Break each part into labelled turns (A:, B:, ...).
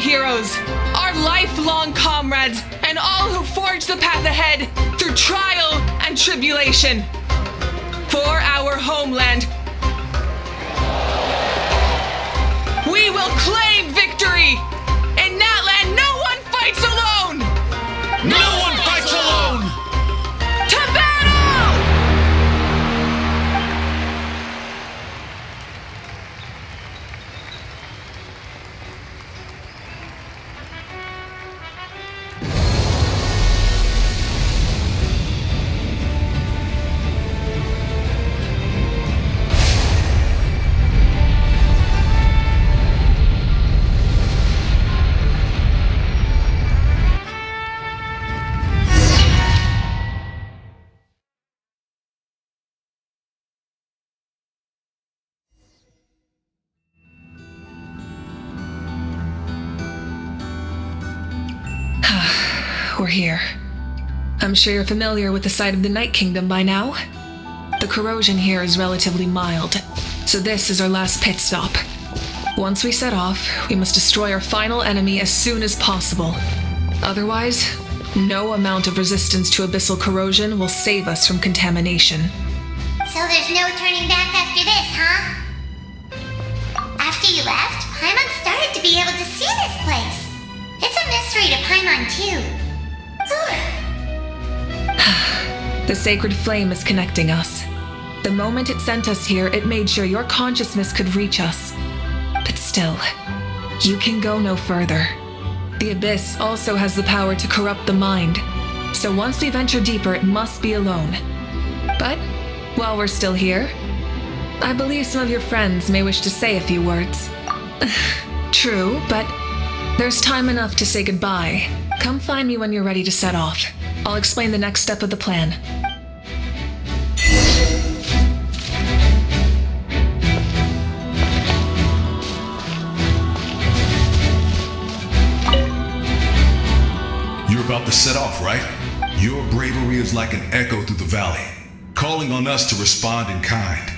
A: heroes, our lifelong comrades, and all who forge the path ahead through trial and tribulation. For our homeland, we will claim victory! In Natlan, no one fights alone!
B: No one fights alone!
A: To battle! We're here. I'm sure you're familiar with the site of the Night Kingdom by now. The corrosion here is relatively mild, so this is our last pit stop. Once we set off, we must destroy our final enemy as soon as possible. Otherwise, no amount of resistance to abyssal corrosion will save us from contamination.
C: So there's no turning back after this, huh? After you left, Paimon started to be able to see this place. It's a mystery to Paimon, too.
A: The sacred flame is connecting us. The moment it sent us here, it made sure your consciousness could reach us. But still, you can go no further. The abyss also has the power to corrupt the mind, so once we venture deeper, it must be alone. But while we're still here, I believe some of your friends may wish to say a few words. True, but there's time enough to say goodbye. Come find me when you're ready to set off. I'll explain the next step of the plan.
B: You're about to set off, right? Your bravery is like an echo through the valley, calling on us to respond in kind.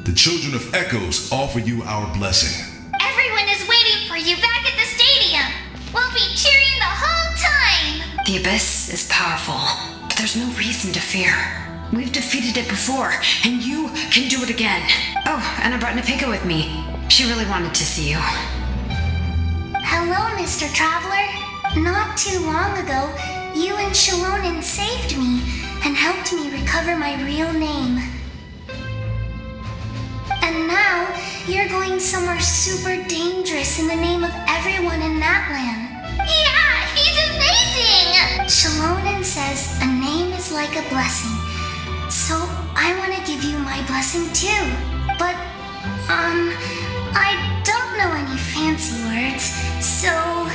B: The children of Echoes offer you our blessing.
C: Everyone is waiting for you back at the stadium. We'll be cheering the whole time.
D: The Abyss is powerful, but there's no reason to fear. We've defeated it before, and you can do it again. Oh, and I brought Nepika with me. She really wanted to see you.
C: Hello, Mr. Traveler. Not too long ago, you and Shalonen saved me and helped me recover my real name. And now, you're going somewhere super dangerous in the name of everyone in Natlan. Yeah, he's amazing! Shalonen says a name is like a blessing. So, I want to give you my blessing too. But, I don't know any fancy words, so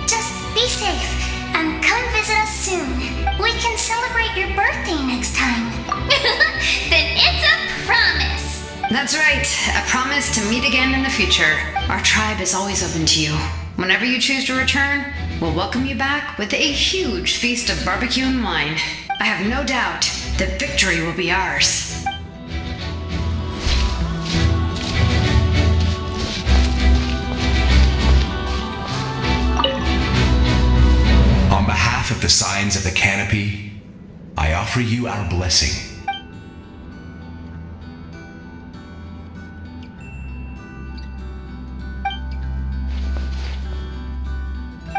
C: just be safe and come visit us soon. We can celebrate your birthday next time. Then it's a promise.
D: That's right, a promise to meet again in the future. Our tribe is always open to you. Whenever you choose to return, we'll welcome you back with a huge feast of barbecue and wine. I have no doubt that victory will be ours.
B: On behalf of the Signs of the Canopy, I offer you our blessing.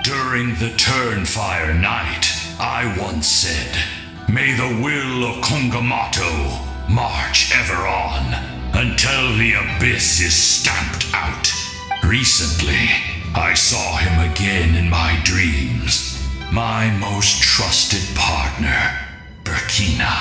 B: During the Turnfire night, I once said, "May the will of Kongamato march ever on until the abyss is stamped out." Recently, I saw him again in my dreams. My most trusted partner, Burkina.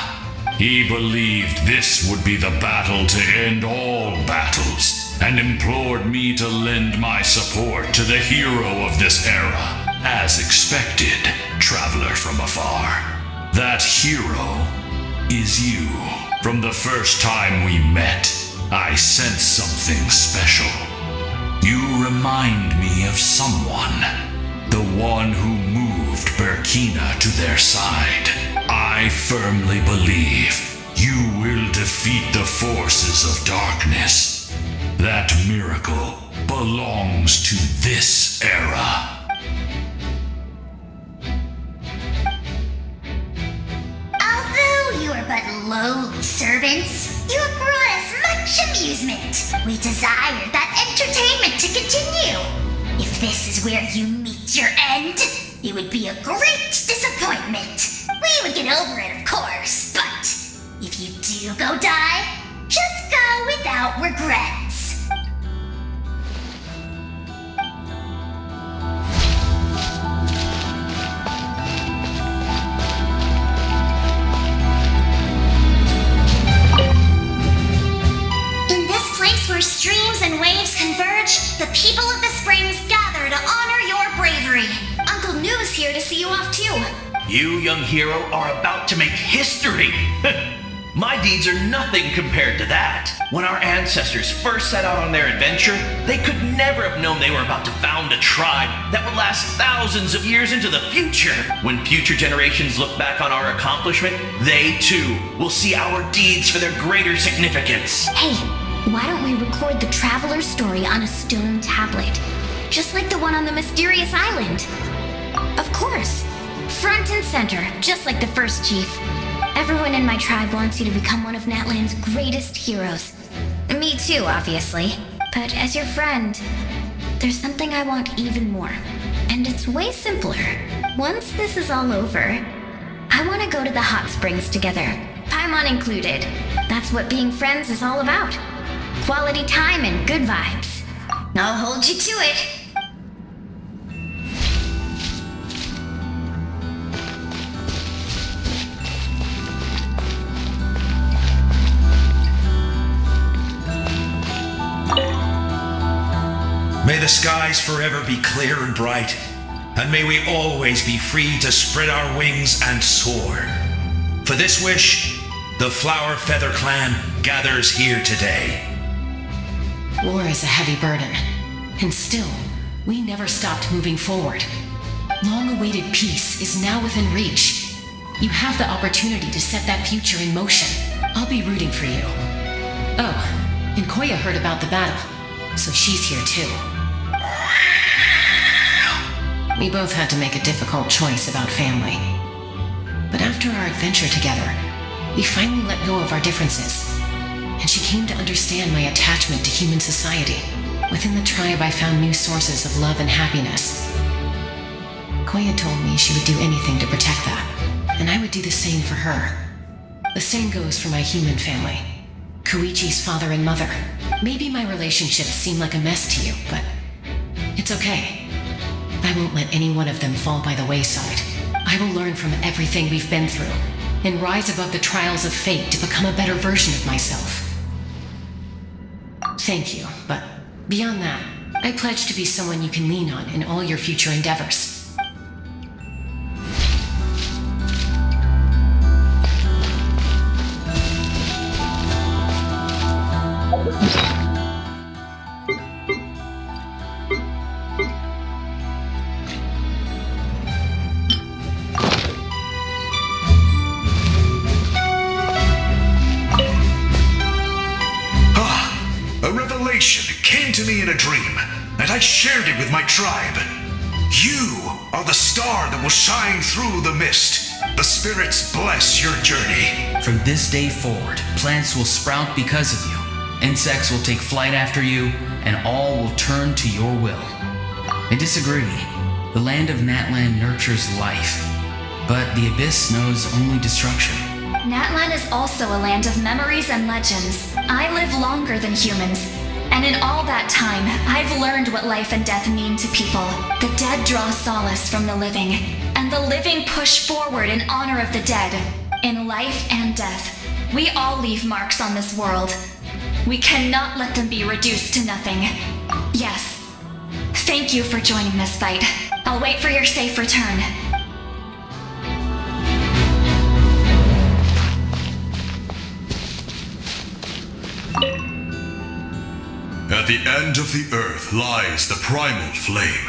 B: He believed this would be the battle to end all battles, and implored me to lend my support to the hero of this era. As expected, traveler from afar. That hero is you. From the first time we met, I sensed something special. You remind me of someone. The one who moved Burkina to their side. I firmly believe you will defeat the forces of darkness. That miracle belongs to this era.
C: Although you are but lowly servants, you have brought us much amusement. We desire that entertainment to continue. If this is where you meet your end, it would be a great disappointment. We would get over it, of course, but if you do go die, just go without regrets. In this place where streams and waves converge, the people of the springs gather to honor your bravery. Uncle New is here to see you off too.
E: You, young hero, are about to make history. My deeds are nothing compared to that. When our ancestors first set out on their adventure, they could never have known they were about to found a tribe that would last thousands of years into the future. When future generations look back on our accomplishment, they too will see our deeds for their greater significance.
C: Hey, why don't we record the traveler's story on a stone tablet? Just like the one on the mysterious island. Of course. Front and center, just like the first chief. Everyone in my tribe wants you to become one of Natlan's greatest heroes. Me too, obviously. But as your friend, there's something I want even more. And it's way simpler. Once this is all over, I want to go to the hot springs together. Paimon included. That's what being friends is all about. Quality time and good vibes. I'll hold you to it.
F: May the skies forever be clear and bright, and may we always be free to spread our wings and soar. For this wish, the Flower Feather Clan gathers here today.
G: War is a heavy burden, and still, we never stopped moving forward. Long-awaited peace is now within reach. You have the opportunity to set that future in motion. I'll be rooting for you. Oh, and Koya heard about the battle, so she's here too. We both had to make a difficult choice about family. But after our adventure together, we finally let go of our differences, and she came to understand my attachment to human society. Within the tribe, I found new sources of love and happiness. Koya told me she would do anything to protect that, and I would do the same for her. The same goes for my human family, Koichi's father and mother. Maybe my relationships seem like a mess to you, but it's okay. I won't let any one of them fall by the wayside. I will learn from everything we've been through and rise above the trials of fate to become a better version of myself. Thank you, but beyond that, I pledge to be someone you can lean on in all your future endeavors.
F: Came to me in a dream, and I shared it with my tribe. You are the star that will shine through the mist. The spirits bless your journey.
H: From this day forward, plants will sprout because of you. Insects will take flight after you, and all will turn to your will. I disagree. The land of Natlan nurtures life, but the abyss knows only destruction.
C: Natlan is also a land of memories and legends. I live longer than humans. And in all that time, I've learned what life and death mean to people. The dead draw solace from the living, and the living push forward in honor of the dead. In life and death, we all leave marks on this world. We cannot let them be reduced to nothing. Yes. Thank you for joining this fight. I'll wait for your safe return.
B: At the end of the earth lies the primal flame.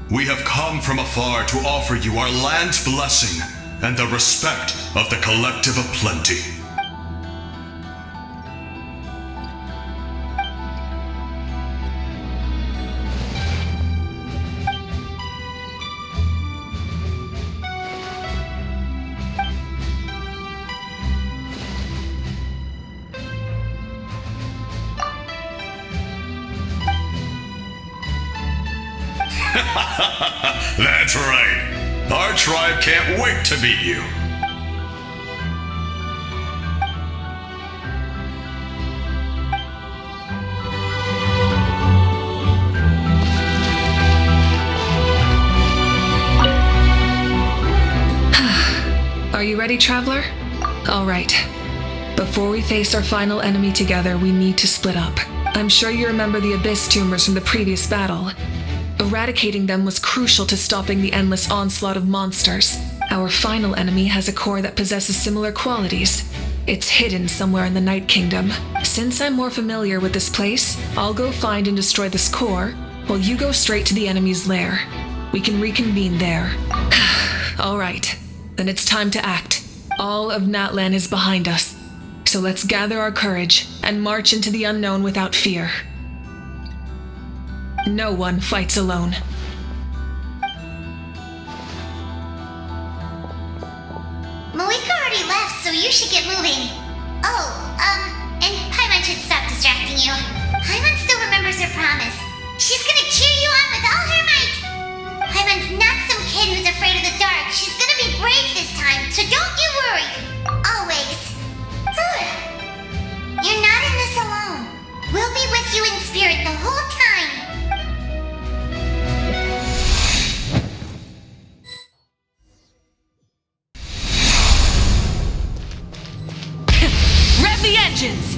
B: We have come from afar to offer you our land's blessing and the respect of the collective of plenty. That's right. Our tribe can't wait to meet you.
A: Are you ready, traveler? All right. Before we face our final enemy together, we need to split up. I'm sure you remember the Abyss tumors from the previous battle. Eradicating them was crucial to stopping the endless onslaught of monsters. Our final enemy has a core that possesses similar qualities. It's hidden somewhere in the Night Kingdom. Since I'm more familiar with this place, I'll go find and destroy this core, while you go straight to the enemy's lair. We can reconvene there. All right. Then it's time to act. All of Natlan is behind us. So let's gather our courage and march into the unknown without fear. No one fights alone.
C: Malika already left, so you should get moving. Oh, and Paimon should stop distracting you. Paimon still remembers her promise. She's gonna cheer you on with all her might. Paimon's not some kid who's afraid of the dark. She's gonna be brave this time, so don't you worry. Always. You're not in this alone. We'll be with you in spirit the whole time.
A: Rev the engines!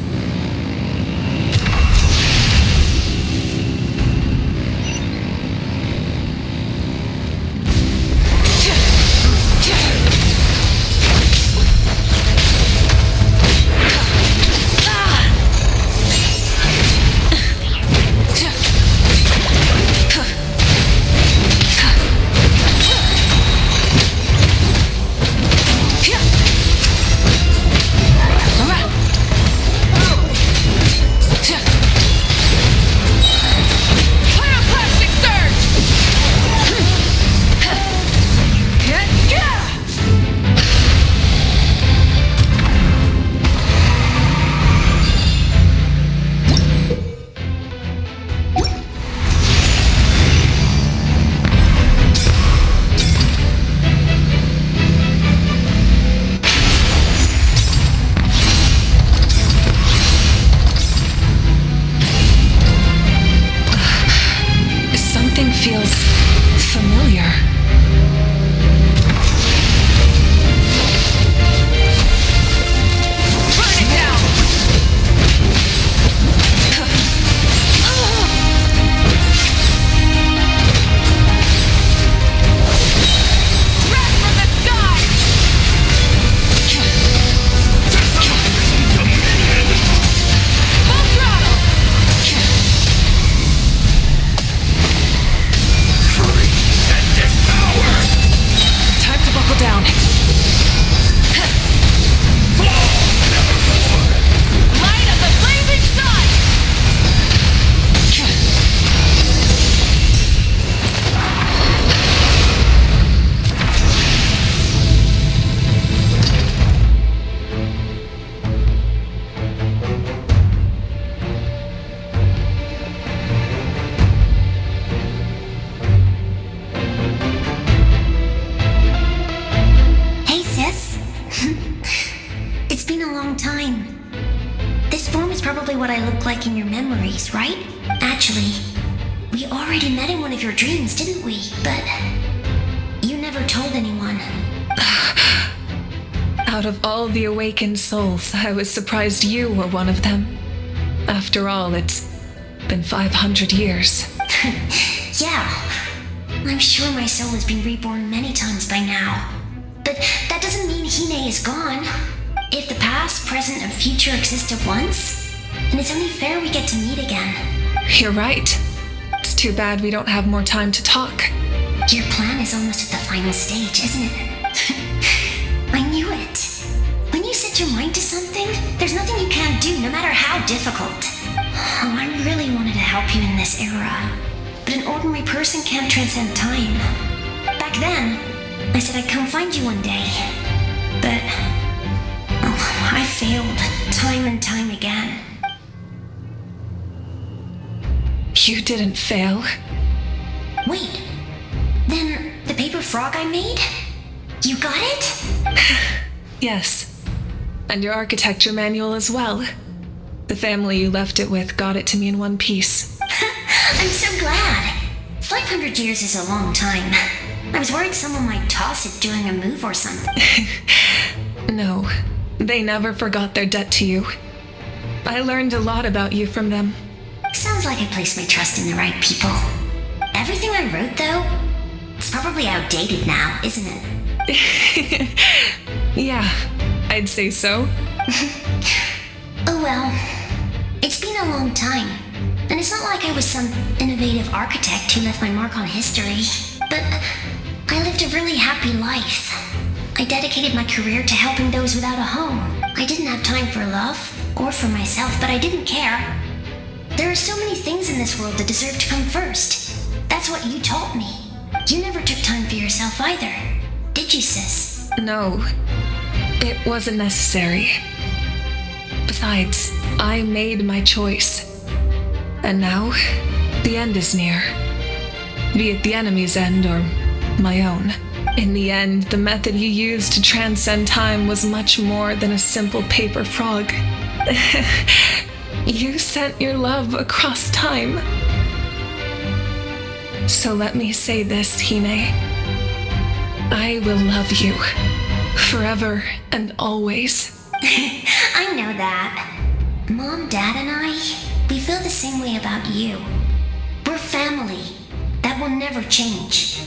A: Feels familiar. Burn it down! Wrath from the sky! Full throttle! Time to buckle down. Light of the blazing sun!
C: Hey, sis. It's been a long time. This form is probably what I look like in your memories, right? Actually, we already met in one of your dreams, didn't we? But you never told anyone.
A: Out of all the awakened souls, I was surprised you were one of them. After all, it's been 500 years.
C: Yeah, I'm sure my soul has been reborn many times by now. But that doesn't mean Hine is gone. If the past, present, and future exist at once, then it's only fair we get to meet again.
A: You're right. It's too bad we don't have more time to talk.
C: Your plan is almost at the final stage, isn't it? I knew it. When you set your mind to something, there's nothing you can't do, no matter how difficult. Oh, I really wanted to help you in this era. But an ordinary person can't transcend time. Back then, I said I'd come find you one day. But I failed time and time again.
A: You didn't fail.
C: Wait, Then the paper frog I made? You got it?
A: Yes. And your architecture manual as well. The family you left it with got it to me in one piece.
C: I'm so glad. 500 years is a long time. I was worried someone might toss it during a move or something.
A: No, they never forgot their debt to you. I learned a lot about you from them.
C: Sounds like I placed my trust in the right people. Everything I wrote, though, it's probably outdated now, isn't it?
A: Yeah, I'd say so.
C: Oh well, it's been a long time, and it's not like I was some innovative architect who left my mark on history, but I lived a really happy life. I dedicated my career to helping those without a home. I didn't have time for love, or for myself, but I didn't care. There are so many things in this world that deserve to come first. That's what you taught me. You never took time for yourself either, did you, sis?
A: No, it wasn't necessary. Besides, I made my choice. And now, the end is near. Be it the enemy's end or my own. In the end, the method you used to transcend time was much more than a simple paper frog. You sent your love across time. So let me say this, Hine. I will love you. Forever and always.
C: I know that. Mom, Dad, and I, we feel the same way about you. We're family. That will never change.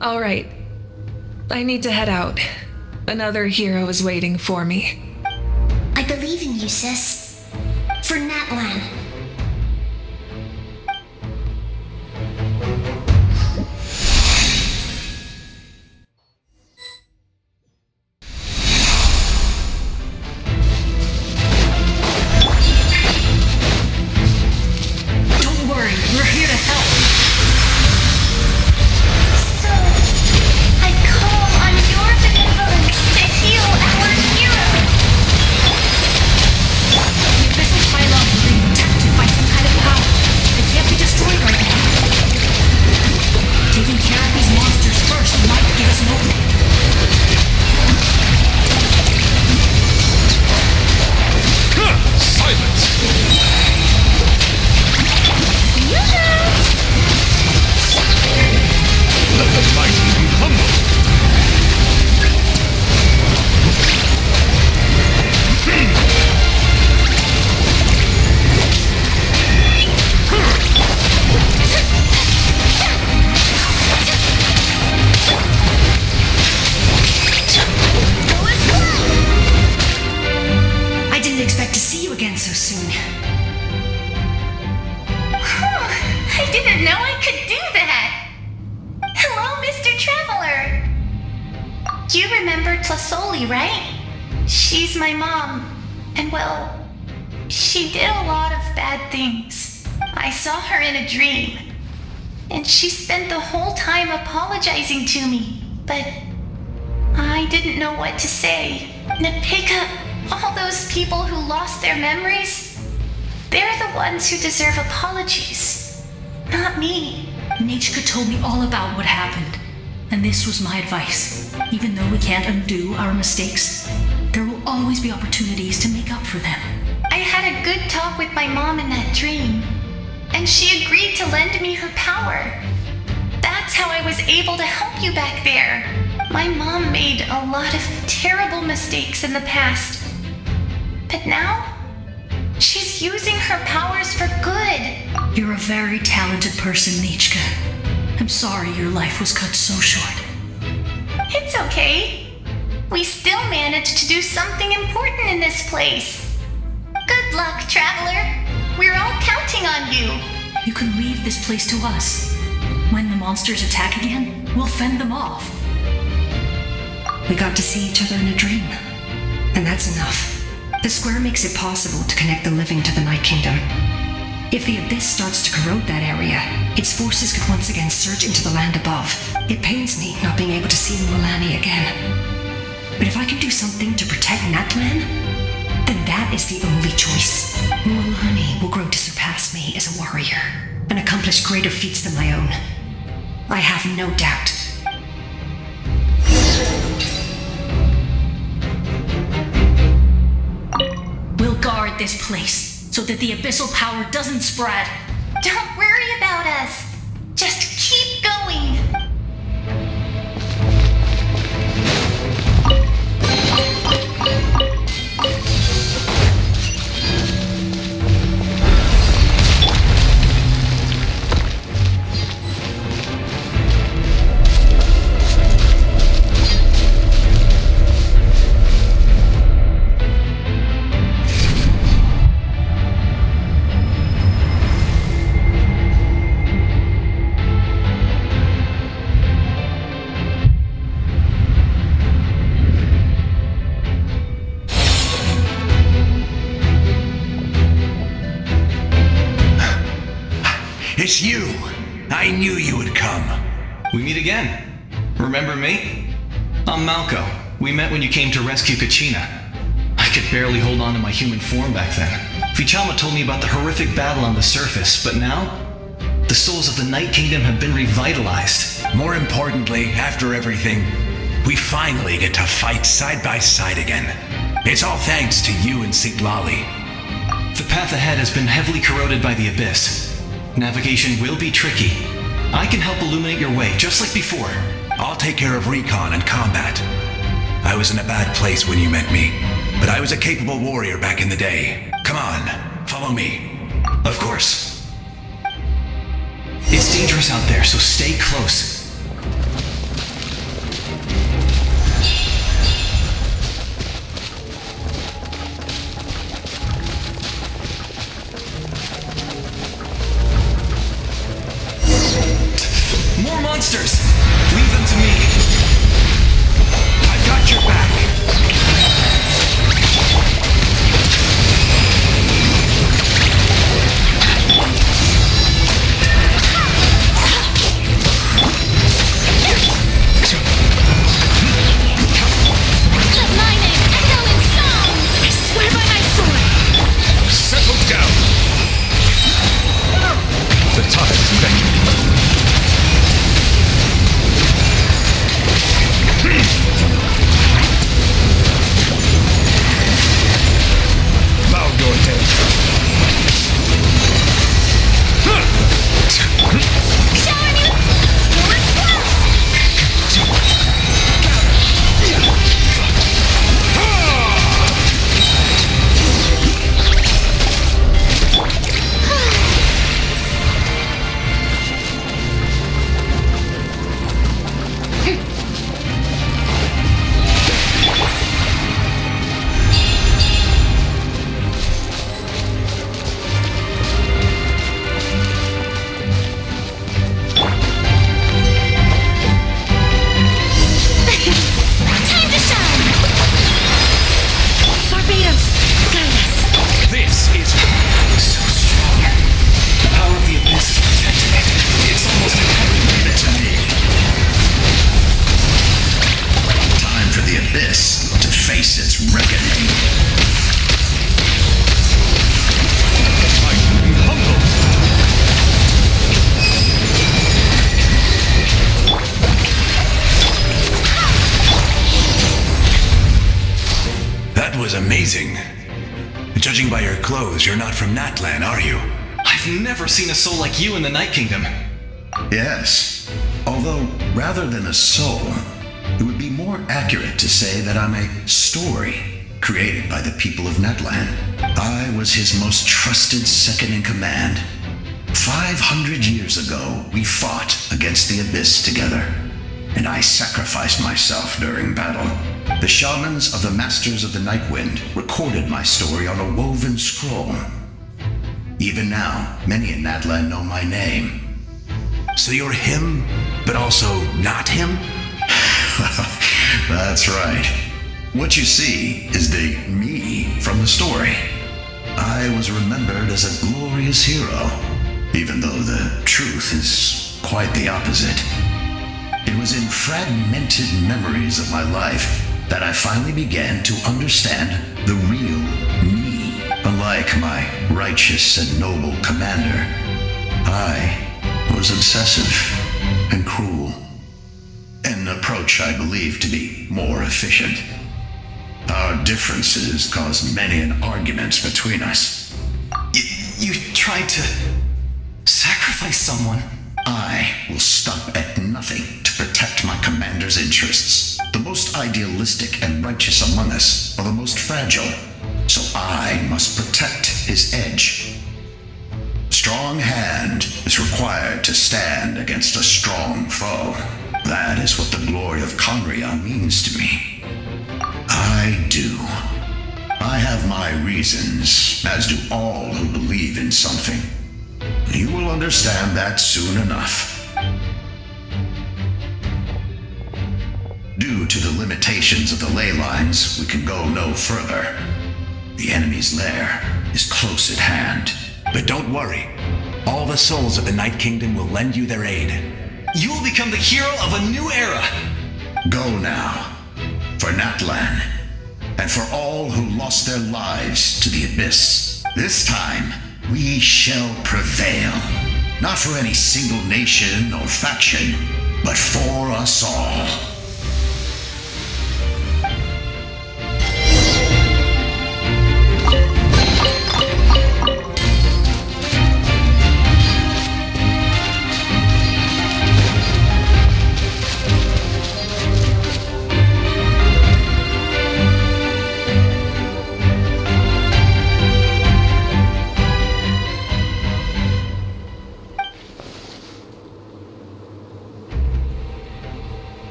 A: All right. I need to head out. Another hero is waiting for me.
C: I believe in you, sis. For Natlan.
D: Don't worry, we're here to help.
C: So, I call on your benevolence to heal our hero.
D: The abyssal pylons are being protected by some kind of power. They can't be destroyed right now. Taking care of these monsters first might give us an opening.
B: Silence! Let the mighty be humble!
D: I didn't expect to see you again so soon.
C: I didn't know I could do that. Hello, Mr. Traveler. You remember Tlasoli, right? She's my mom. And well, she did a lot of bad things. I saw her in a dream. And she spent the whole time apologizing to me. But I didn't know what to say. Napika, all those people who lost their memories, they're the ones who deserve apologies. Not me.
I: Nachka told me all about what happened, and this was my advice. Even though we can't undo our mistakes, there will always be opportunities to make up for them.
C: I had a good talk with my mom in that dream, and she agreed to lend me her power. That's how I was able to help you back there. My mom made a lot of terrible mistakes in the past, but now she's using her powers for good.
I: You're a very talented person, Nachka. I'm sorry your life was cut so short.
C: It's okay. We still managed to do something important in this place. Good luck, Traveler. We're all counting on you.
I: You can leave this place to us. When the monsters attack again, we'll fend them off.
J: We got to see each other in a dream, and that's enough. The square makes it possible to connect the living to the Night Kingdom. If the abyss starts to corrode that area, its forces could once again surge into the land above. It pains me not being able to see Mulani again. But if I can do something to protect Natlan, then that is the only choice. Mualani will grow to surpass me as a warrior and accomplish greater feats than my own. I have no doubt.
I: We'll guard this place so that the abyssal power doesn't spread.
C: Don't worry about us. Just keep going.
F: It's you! I knew you would come.
E: We meet again. Remember me? I'm Malco. We met when you came to rescue Kachina. I could barely hold on to my human form back then. Vichama told me about the horrific battle on the surface, but now, the souls of the Night Kingdom have been revitalized.
F: More importantly, after everything, we finally get to fight side by side again. It's all thanks to you and Siglali.
E: The path ahead has been heavily corroded by the Abyss. Navigation will be tricky. I can help illuminate your way, just like before.
F: I'll take care of recon and combat. I was in a bad place when you met me, but I was a capable warrior back in the day. Come on, follow me.
E: Of course. It's dangerous out there, so stay close. More monsters! Leave them to me.
F: I've got your back.
C: Let my name echo in song. I swear by my sword.
F: Settle down. The time is beckoning. Bow your head.
C: Showing you your squad. Time to shine. Barbados, guide us.
F: This is
E: So strong. The power of the Abyss is protecting it. It's almost impenetrable to me.
F: time for the Abyss to face its reckoning. I will be humbled. That was amazing. Judging by your clothes, you're not from Natlan, are you?
E: I've never seen a soul like you in the Night Kingdom.
K: Yes, although rather than a soul, it would be more accurate to say that I'm a story created by the people of Natlan. I was his most trusted second in command. 500 years ago, we fought against the Abyss together, and I sacrificed myself during battle. The shamans of the Masters of the Nightwind recorded my story on a woven scroll. Even now, many in Natlan know my name.
F: So you're him, but also not him?
K: That's right. What you see is the me from the story. I was remembered as a glorious hero, even though the truth is quite the opposite. It was in fragmented memories of my life that I finally began to understand the real me. Unlike my righteous and noble commander, I was obsessive and cruel. An approach I believe to be more efficient. Our differences caused many an arguments between us.
E: You tried to sacrifice someone.
K: I will stop at nothing to protect my commander's interests. The most idealistic and righteous among us are the most fragile, so I must protect his edge. A strong hand is required to stand against a strong foe. That is what the glory of Conria means to me. I do. I have my reasons, as do all who believe in something. You will understand that soon enough. Due to the limitations of the ley lines, we can go no further. The enemy's lair is close at hand.
L: But don't worry. All the souls of the Night Kingdom will lend you their aid.
E: You will become the hero of a new era.
K: Go now, for Natlan, and for all who lost their lives to the Abyss. This time, we shall prevail. Not for any single nation or faction, but for us all.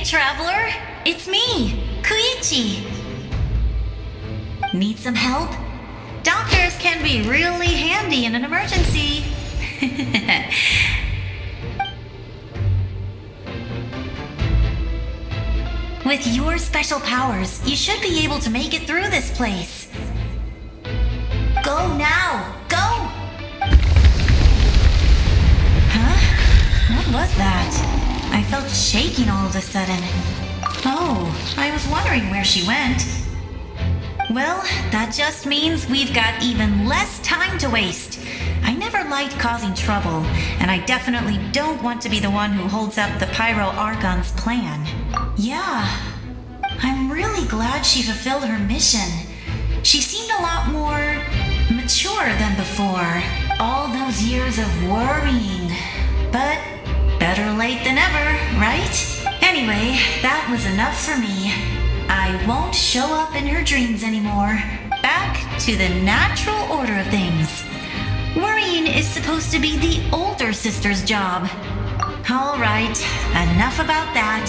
M: Traveler, it's me, Koichi. Need some help? Doctors can be really handy in an emergency. With your special powers, you should be able to make it through this place. Go now, go! Huh? What was that? I felt shaking all of a sudden. Oh, I was wondering where she went. Well, that just means we've got even less time to waste. I never liked causing trouble, and I definitely don't want to be the one who holds up the Pyro Archon's plan. Yeah, I'm really glad she fulfilled her mission. She seemed a lot more mature than before. All those years of worrying. But better late than ever, right? Anyway, that was enough for me. I won't show up in her dreams anymore. Back to the natural order of things. Worrying is supposed to be the older sister's job. All right, enough about that.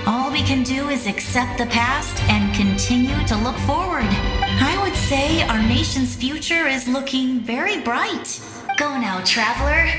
M: All we can do is accept the past and continue to look forward. I would say our nation's future is looking very bright. Go now, traveler.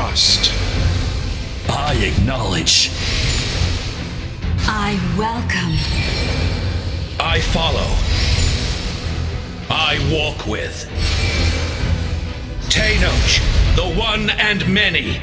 F: trust.
B: I acknowledge.
N: I welcome.
F: I follow. I walk with. Tenoch, the one and many.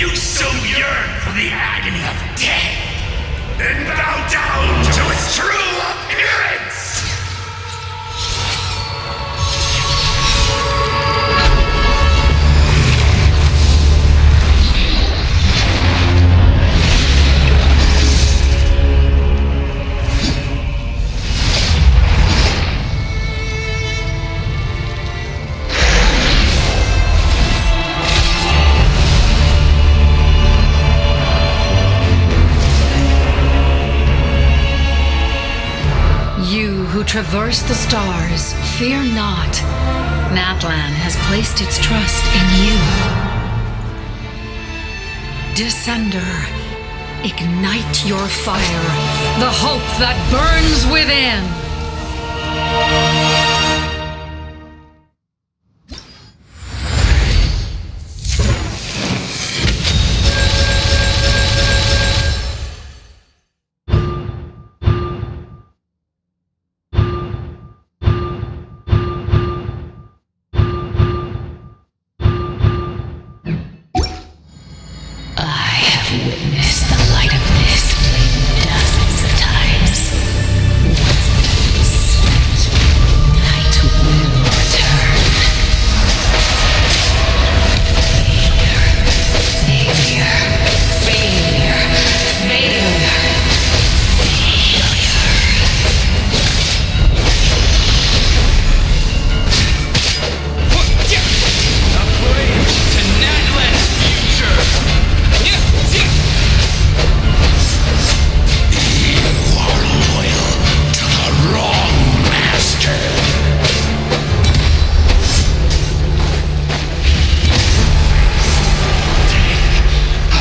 B: you so yearn for the agony of death, then bow down to its true appearance!
N: Who traverse the stars, fear not. Natlan has placed its trust in you. Descender, ignite your fire, the hope that burns within. Witness the light of this flame dozens of times. Night will return. Failure.
H: A bridge to Natlan's future!
B: You are loyal to the wrong master. I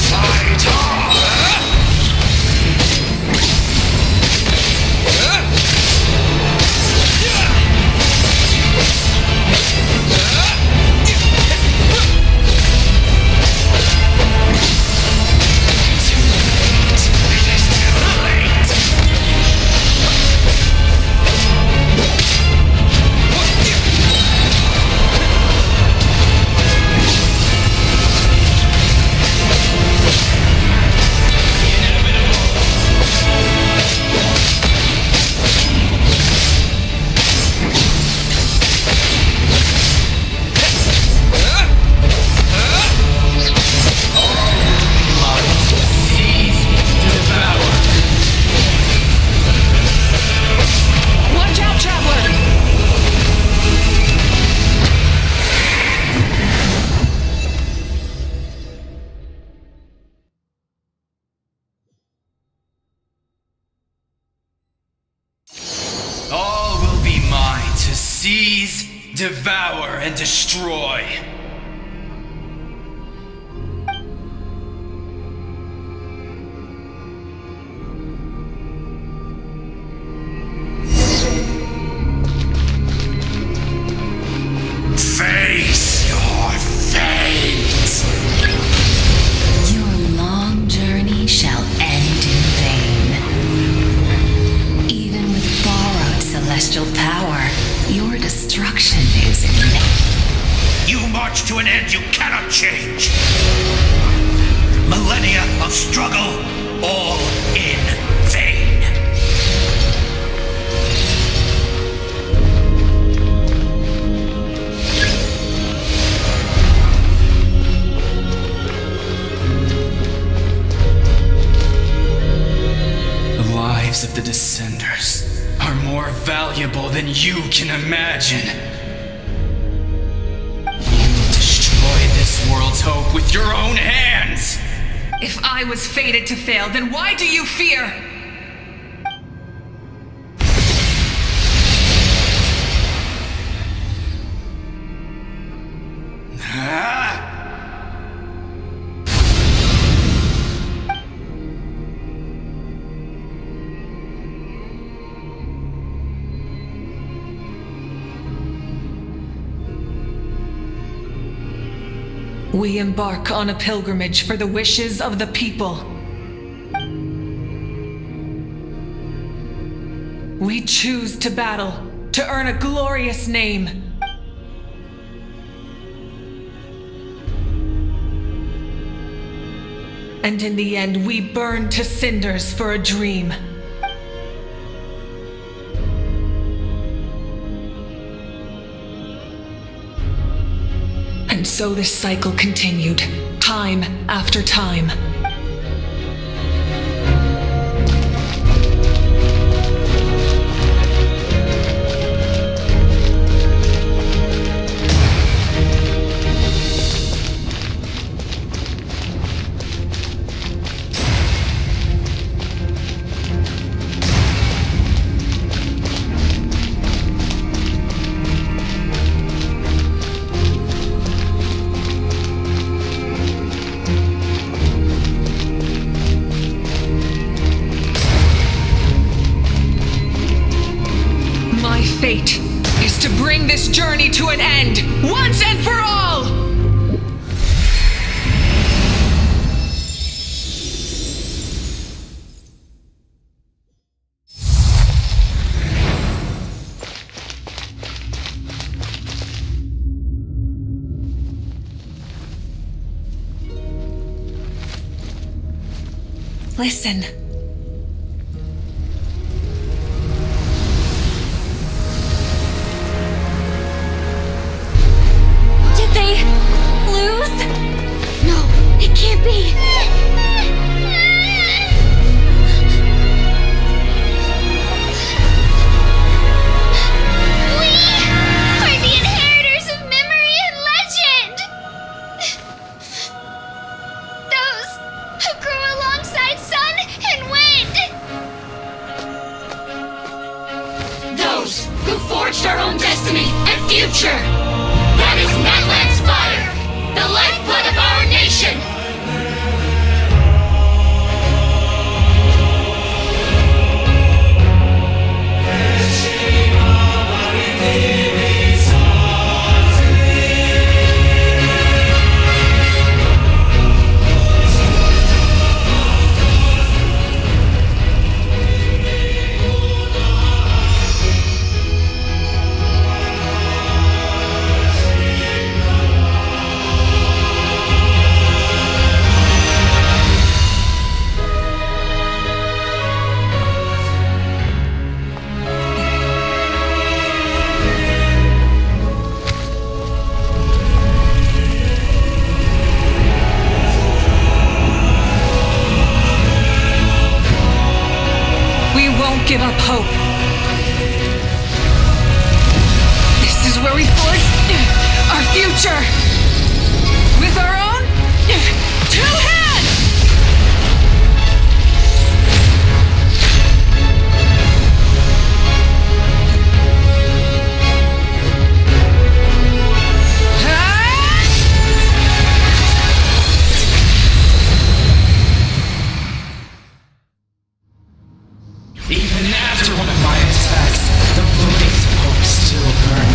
B: fight on!
H: All will be mine to seize, devour, and destroy.
B: Face your fate!
N: Your long journey shall end in vain. Even with borrowed celestial power, your destruction is imminent.
B: You march to an end you cannot change. Millennia of struggle, all in vain.
H: The lives of the Descenders are more valuable than you can imagine. You've destroyed this world's hope with your own hands!
A: If I was fated to fail, then why do you fear? We embark on a pilgrimage for the wishes of the people. We choose to battle, to earn a glorious name. And in the end, we burned to cinders for a dream. And so this cycle continued, time after time. My fate is to bring this journey to an end, once and for all! Listen.
C: Did they lose? No, it can't be. We are the inheritors of memory and legend. Those who grew alongside sun and wind. Those who forged our own destiny and future. That is Natlan's fire, the lifeblood of our nation!
A: We won't give up hope. This is where we forge our future. With our own 2 hands!
H: Even after one of my attacks, the flames of hope still burn.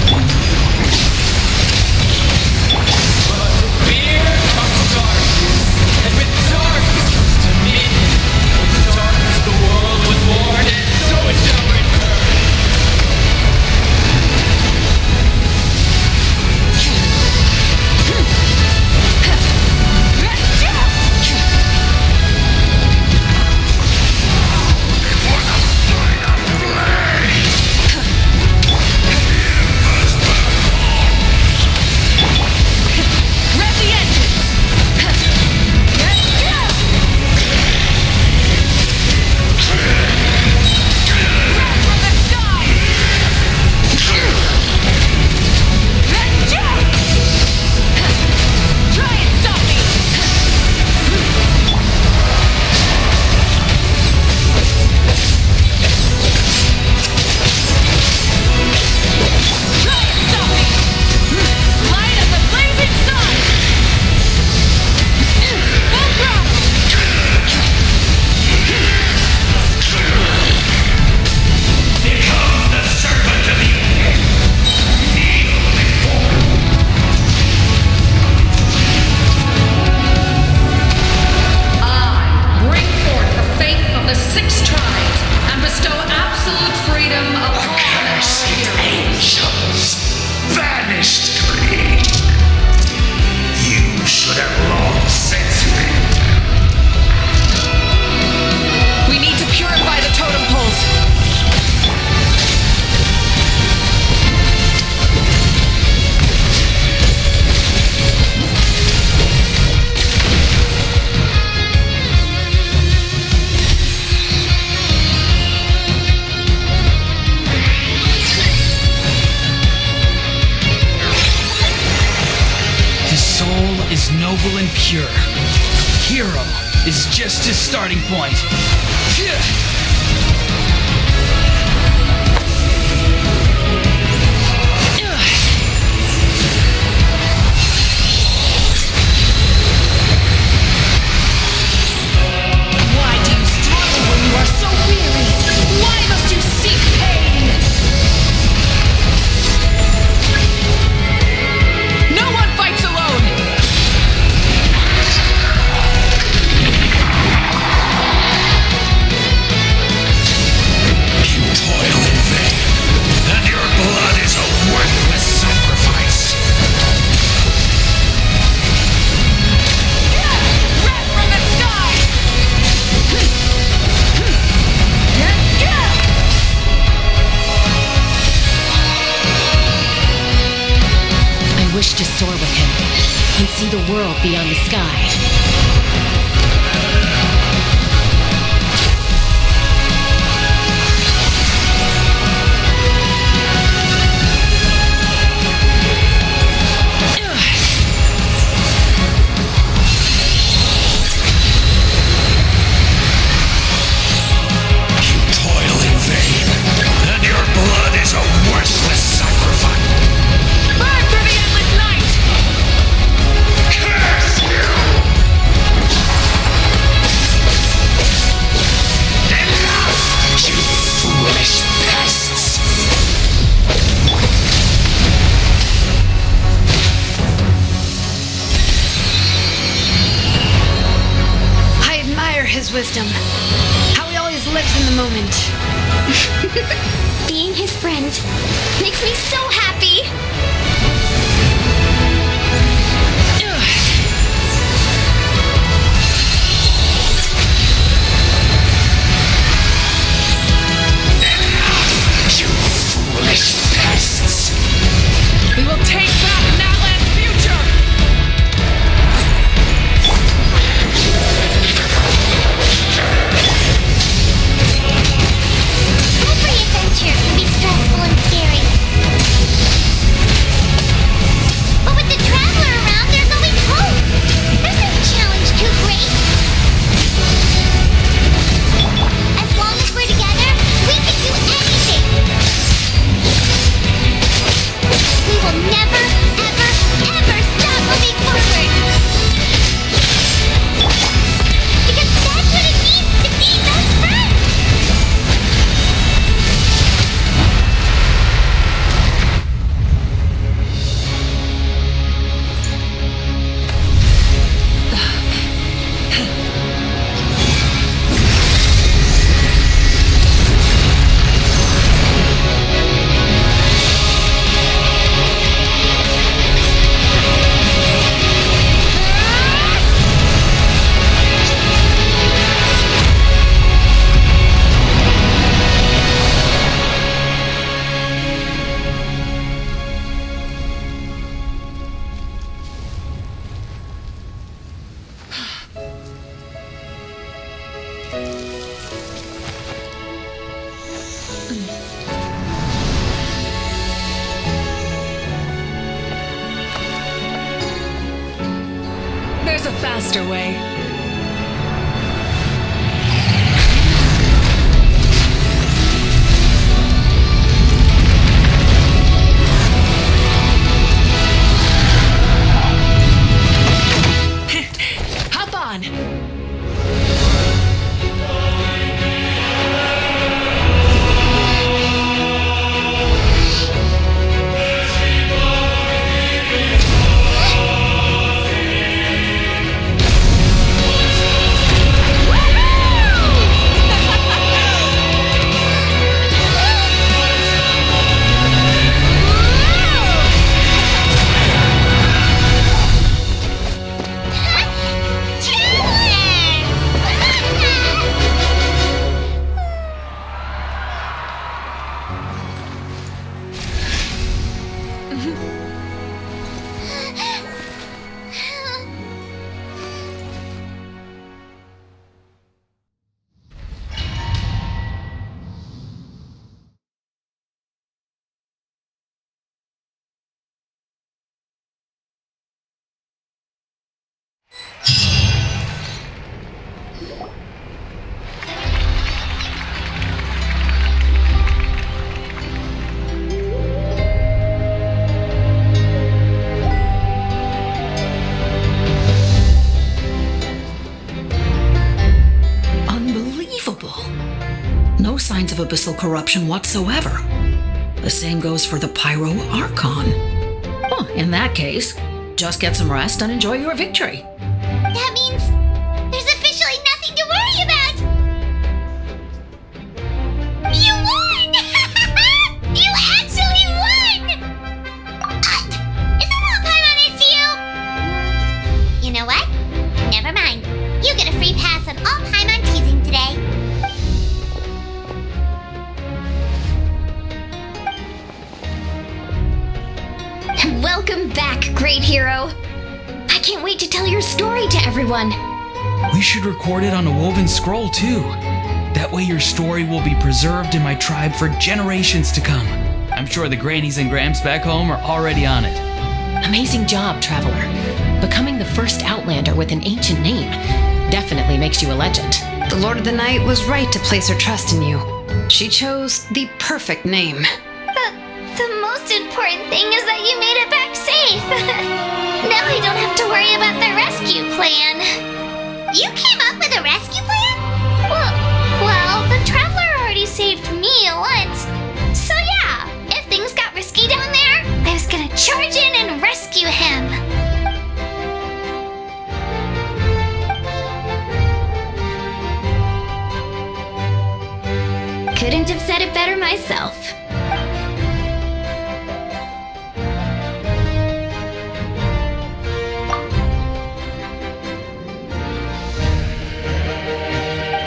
H: pure. Hero is just his starting point.
N: Why do you struggle when you are so weary? Why must you seek pain? No one fights alone!
B: You toil in vain, and your blood is a worthless sacrifice.
N: Rat from the sky!
G: I wish to soar with him and see the world beyond the sky.
B: You toil in vain, and your blood is a worthless sacrifice.
N: Burn through the endless night!
B: Curse you! Enough, you foolish pests!
D: I admire his wisdom. How he always lives in the moment.
C: Being his friend makes me so happy.
B: You foolish pests!
N: We will take back Natlan's future!
C: Every adventure can be stressful and scary. But with the traveler around, there's always hope. There's no challenge too great. As long as we're together, we can do anything. We will never, ever, ever stop moving forward. Because that's what it means to be best friends.
A: There's a faster way. Hop on!
O: signs of abyssal corruption whatsoever. The same goes for the Pyro Archon. Well, in that case, just get some rest and enjoy your victory.
C: That means there's officially nothing to worry about! You won! You actually won! Is that all Paimon is to you? You know what? Never mind. You get a free pass on all Paimon teasing today.
P: Welcome back, great hero. I can't wait to tell your story to everyone.
H: We should record it on a woven scroll, too. That way your story will be preserved in my tribe for generations to come. I'm sure the grannies and gramps back home are already on it.
G: Amazing job, Traveler. Becoming the first Outlander with an ancient name definitely makes you a legend.
D: The Lord of the Night was right to place her trust in you. She chose the perfect name.
C: The most important thing is that you made it back safe. Now I don't have to worry about the rescue plan. You came up with a rescue plan? Well, the Traveler already saved me once. So yeah, if things got risky down there, I was gonna charge in and rescue him.
P: Couldn't have said it better myself.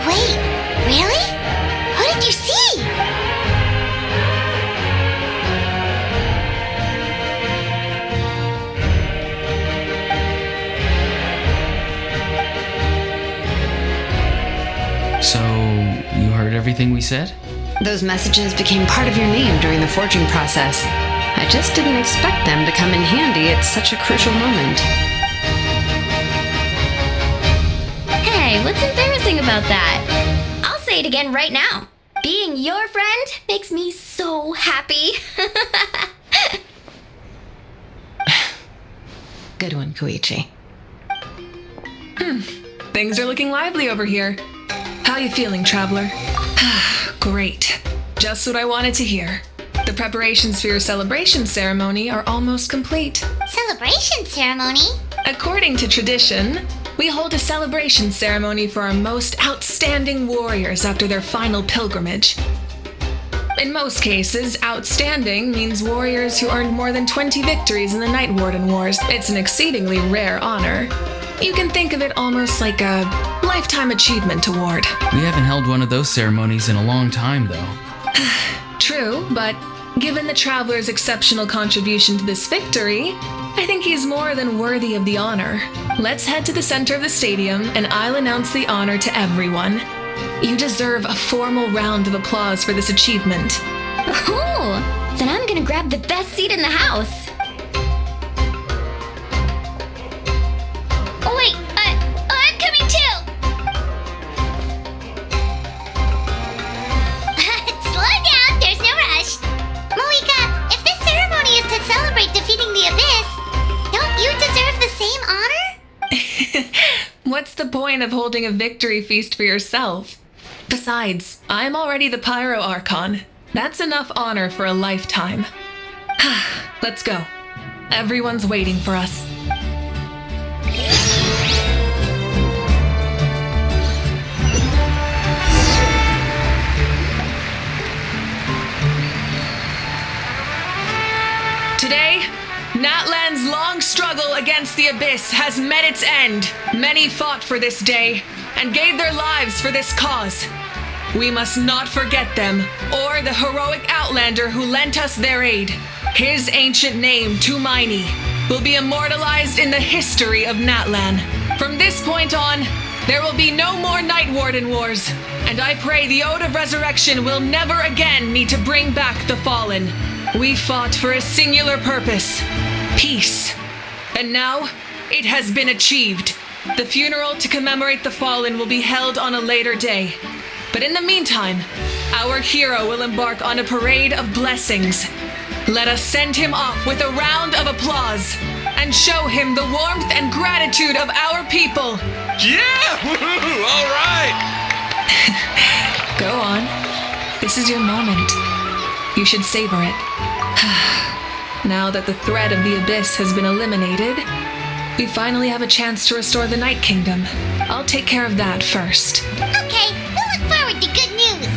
C: Wait, really? Who did you see?
H: So, you heard everything we said?
D: Those messages became part of your name during the forging process. I just didn't expect them to come in handy at such a crucial moment.
P: Hey, what's embarrassing about that? I'll say it again right now. Being your friend makes me so happy.
G: Good one, Koichi.
A: Things are looking lively over here. How you feeling, Traveler? Great. Just what I wanted to hear. The preparations for your celebration ceremony are almost complete.
C: Celebration ceremony?
A: According to tradition, we hold a celebration ceremony for our most outstanding warriors after their final pilgrimage. In most cases, outstanding means warriors who earned more than 20 victories in the Night Warden Wars. It's an exceedingly rare honor. You can think of it almost like a lifetime achievement award.
H: We haven't held one of those ceremonies in a long time, though.
A: True, but given the Traveler's exceptional contribution to this victory, I think he's more than worthy of the honor. Let's head to the center of the stadium, and I'll announce the honor to everyone. You deserve a formal round of applause for this achievement.
P: Oh, then I'm gonna grab the best seat in the house.
C: Oh wait, I'm coming too! Slow down, there's no rush. Malika, if this ceremony is to celebrate defeating the Abyss, don't you deserve the same honor?
A: What's the point of holding a victory feast for yourself? Besides, I'm already the Pyro Archon. That's enough honor for a lifetime. Let's go. Everyone's waiting for us. Today, Natlan's long struggle against the Abyss has met its end. Many fought for this day and gave their lives for this cause. We must not forget them or the heroic Outlander who lent us their aid. His ancient name, Tumaini, will be immortalized in the history of Natlan. From this point on, there will be no more Night Warden Wars, and I pray the Ode of Resurrection will never again need to bring back the fallen. We fought for a singular purpose, peace. And now, it has been achieved. The funeral to commemorate the fallen will be held on a later day. But in the meantime, our hero will embark on a parade of blessings. Let us send him off with a round of applause and show him the warmth and gratitude of our people.
E: Yeah! All right!
A: Go on. This is your moment. You should savor it. Now that the threat of the abyss has been eliminated, we finally have a chance to restore the Night Kingdom. I'll take care of that first.
C: Okay, we'll look forward to good news.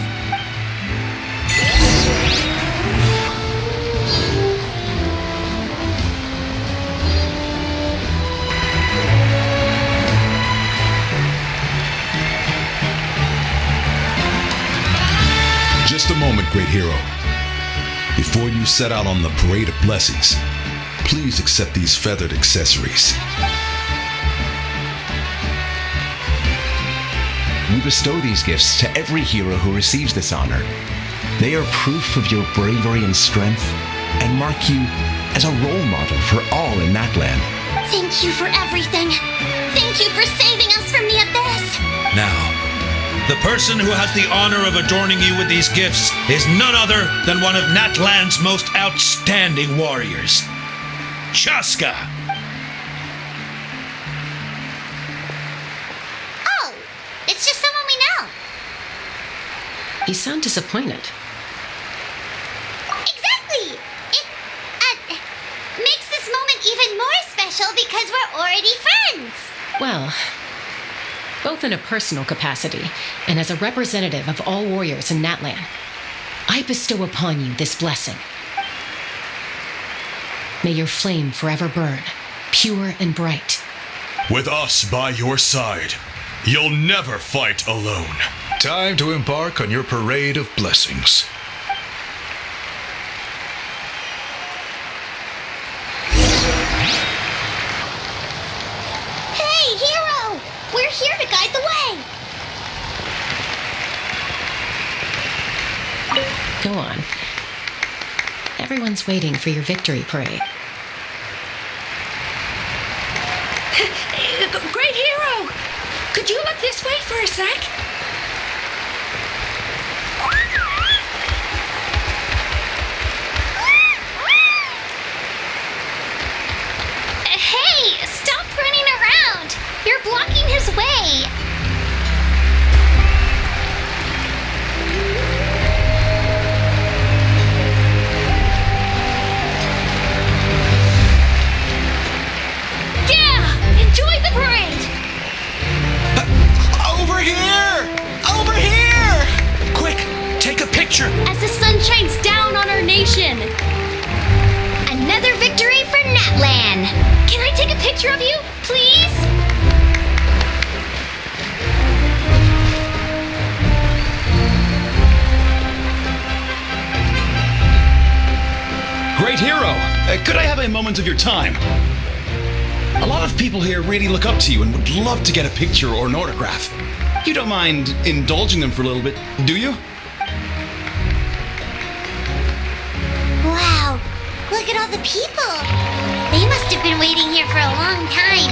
Q: Just a moment, great hero. Before you set out on the parade of blessings, please accept these feathered accessories.
L: We bestow these gifts to every hero who receives this honor. They are proof of your bravery and strength, and mark you as a role model for all in Natlan.
C: Thank you for everything. Thank you for saving us from the abyss.
F: Now, the person who has the honor of adorning you with these gifts is none other than one of Natlan's most outstanding warriors, Chaska.
C: Oh, it's just someone we know.
O: You sound disappointed.
C: Exactly. It makes this moment even more special because we're already friends.
O: Well, both in a personal capacity and as a representative of all warriors in Natlan, I bestow upon you this blessing. May your flame forever burn, pure and bright.
Q: With us by your side, you'll never fight alone. Time to embark on your parade of blessings.
C: Hey, hero! We're here to guide the way.
O: Go on. Everyone's waiting for your victory parade.
J: Great hero! Could you look this way for a sec?
C: Hey, stop running around. You're blocking his way.
J: Enjoy the parade!
L: Over here! Over here! Quick, take a picture!
P: As the sun shines down on our nation. Another victory for Natlan. Can I take a picture of you, please?
L: Great hero! Could I have a moment of your time? A lot of people here really look up to you and would love to get a picture or an autograph. You don't mind indulging them for a little bit, do you?
C: Wow, look at all the people. They must have been waiting here for a long time.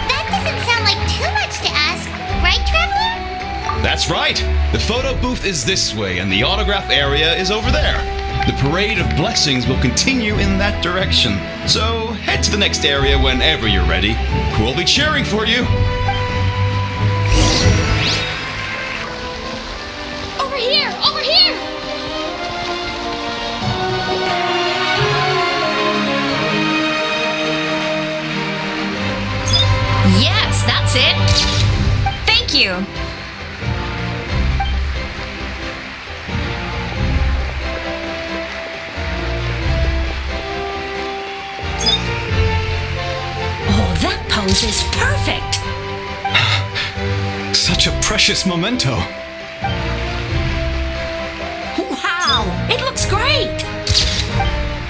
C: That doesn't sound like too much to ask, right, Traveler?
L: That's right. The photo booth is this way and the autograph area is over there. The parade of blessings will continue in that direction. So head to the next area whenever you're ready. We'll be cheering for you.
P: Over here! Over here!
M: Yes, that's it. Thank you.
O: Pose is perfect.
L: Such a precious memento.
O: Wow, it looks great.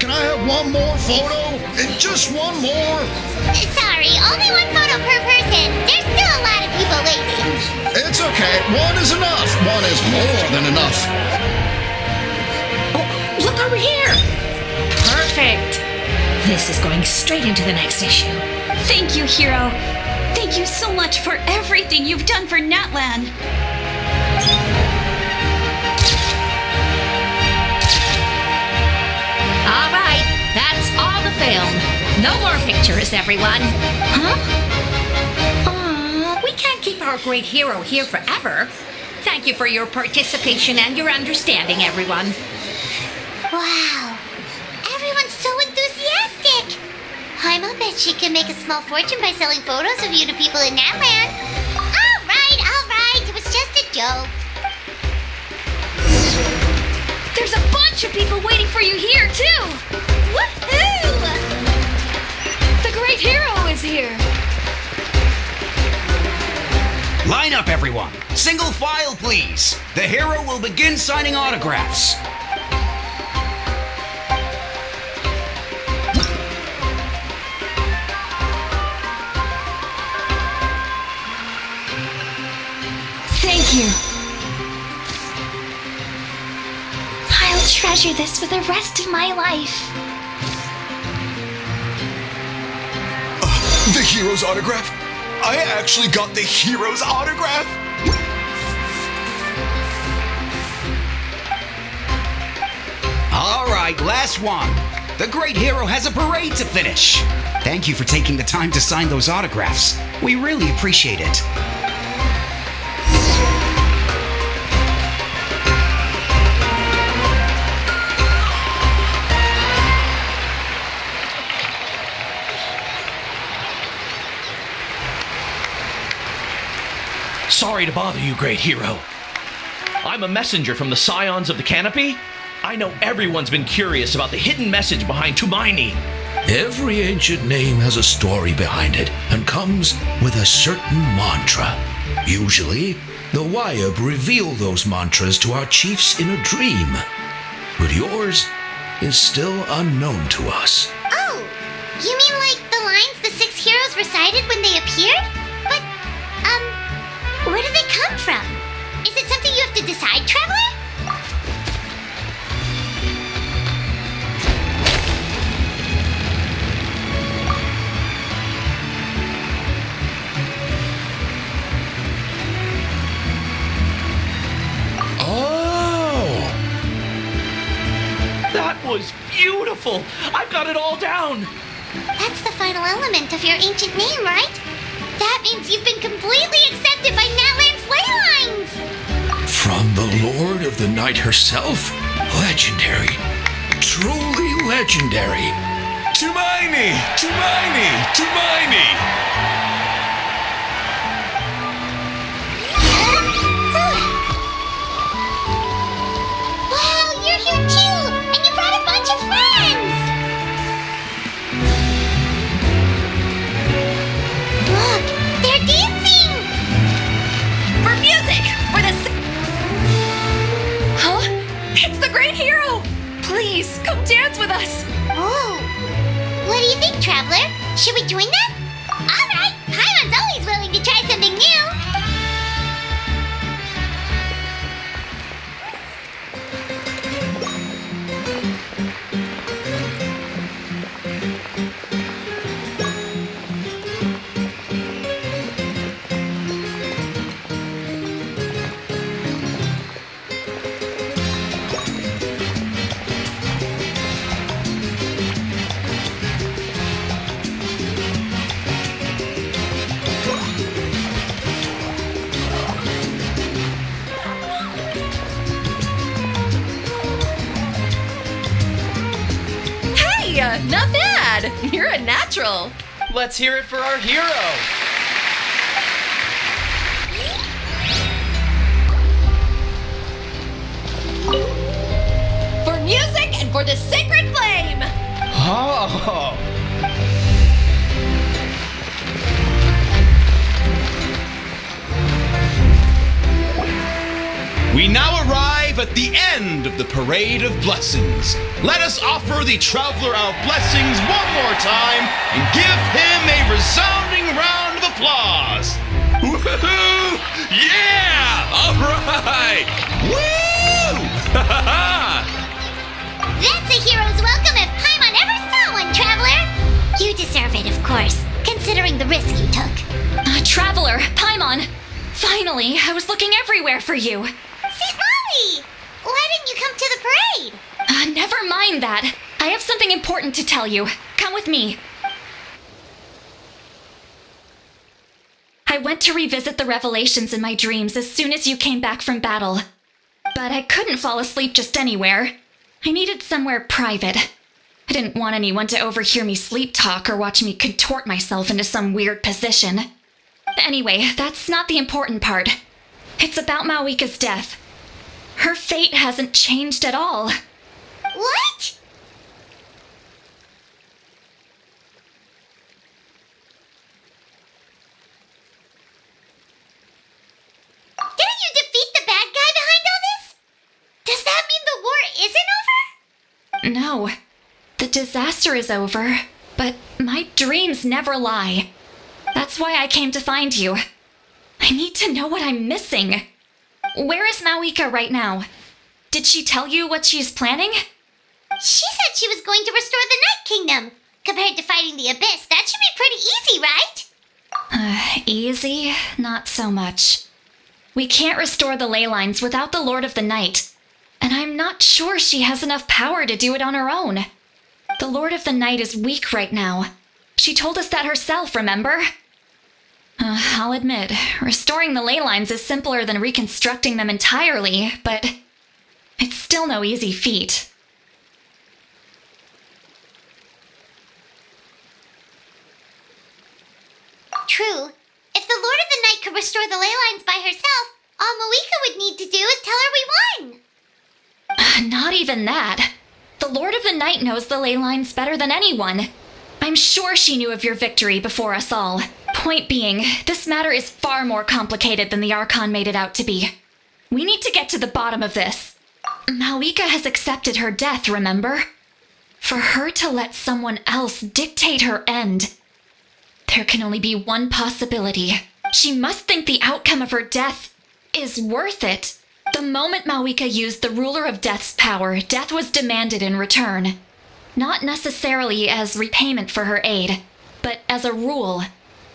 Q: Can I have one more photo? Just one more.
C: Sorry, only one photo per person. There's still a lot of people waiting.
Q: It's okay. One is enough. One is more than enough.
O: Oh, look over here. Perfect. This is going straight into the next issue.
I: Thank you, hero. Thank you so much for everything you've done for Natlan.
O: All right, that's all the film. No more pictures, everyone.
J: Huh? We can't keep our great hero here forever.
R: Thank you for your participation and your understanding, everyone.
C: Wow. Everyone's so enthusiastic. Paimon bet she can make a small fortune by selling photos of you to people in Natlan. All right. It was just a joke.
R: There's a bunch of people waiting for you here, too! Woohoo! The great hero is here!
S: Line up, everyone. Single file, please. The hero will begin signing autographs.
R: Thank you.
C: I'll treasure this for the rest of my life.
Q: The hero's autograph? I actually got the hero's autograph?
S: All right, last one. The great hero has a parade to finish. Thank you for taking the time to sign those autographs. We really appreciate it.
E: Sorry to bother you, great hero. I'm a messenger from the Scions of the Canopy. I know everyone's been curious about the hidden message behind Tumaini.
F: Every ancient name has a story behind it and comes with a certain mantra. Usually, the Wayab reveal those mantras to our chiefs in a dream. But yours is still unknown to us.
C: Oh, you mean like the lines the 6 heroes recited when they appeared? But, where do they come from? Is it something you have to decide, Traveler?
F: Oh!
E: That was beautiful! I've got it all down!
C: That's the final element of your ancient name, right? That means you've been completely accepted by Natlan's ley lines!
F: From the Lord of the Night herself? Legendary. Truly legendary.
Q: Tumaini! Tumaini! Tumaini!
C: Wow, you're here too! And you brought a bunch of friends! Look, they're dancing!
R: For music! For the... Huh? It's the great hero! Please, come dance with us!
C: Oh, what do you think, Traveler? Should we join them? All right, Paimon's always willing to try something new.
R: Not bad! You're a natural!
E: Let's hear it for our hero!
R: For music and for the sacred flame!
E: Oh!
L: We now arrive at the end of the Parade of Blessings. Let us offer the traveler our blessings one more time and give him a resounding round of applause. Woohoo! Yeah! All right! Woo!
C: That's a hero's welcome if Paimon ever saw one, Traveler! You deserve it, of course, considering the risk you took.
R: Traveler, Paimon! Finally, I was looking everywhere for you.
C: St. Molly! Why didn't you come to the parade?
R: Never mind that. I have something important to tell you. Come with me. I I went to revisit the revelations in my dreams as soon as you came back from battle. But I couldn't fall asleep just anywhere. I needed somewhere private. I didn't want anyone to overhear me sleep talk or watch me contort myself into some weird position. Anyway, that's not the important part. It's about Mawika's death. Her fate hasn't changed at all.
C: What? Didn't you defeat the bad guy behind all this? Does that mean the war isn't over?
R: No. The disaster is over, but my dreams never lie. That's why I came to find you. I need to know what I'm missing. Where is Mawika right now? Did she tell you what she's planning?
C: She said she was going to restore the Night Kingdom. Compared to fighting the Abyss, that should be pretty easy, right?
R: Easy? Not so much. We can't restore the ley lines without the Lord of the Night, and I'm not sure she has enough power to do it on her own. The Lord of the Night is weak right now. She told us that herself, remember? I'll admit, restoring the ley lines is simpler than reconstructing them entirely, but it's still no easy feat.
C: True. If the Lord of the Night could restore the ley lines by herself, all Mawika would need to do is tell her we won.
R: Not even that. The Lord of the Night knows the ley lines better than anyone. I'm sure she knew of your victory before us all. Point being, this matter is far more complicated than the Archon made it out to be. We need to get to the bottom of this. Mawika has accepted her death, remember? For her to let someone else dictate her end, there can only be one possibility. She must think the outcome of her death is worth it. The moment Mawika used the Ruler of Death's power, death was demanded in return. Not necessarily as repayment for her aid, but as a rule.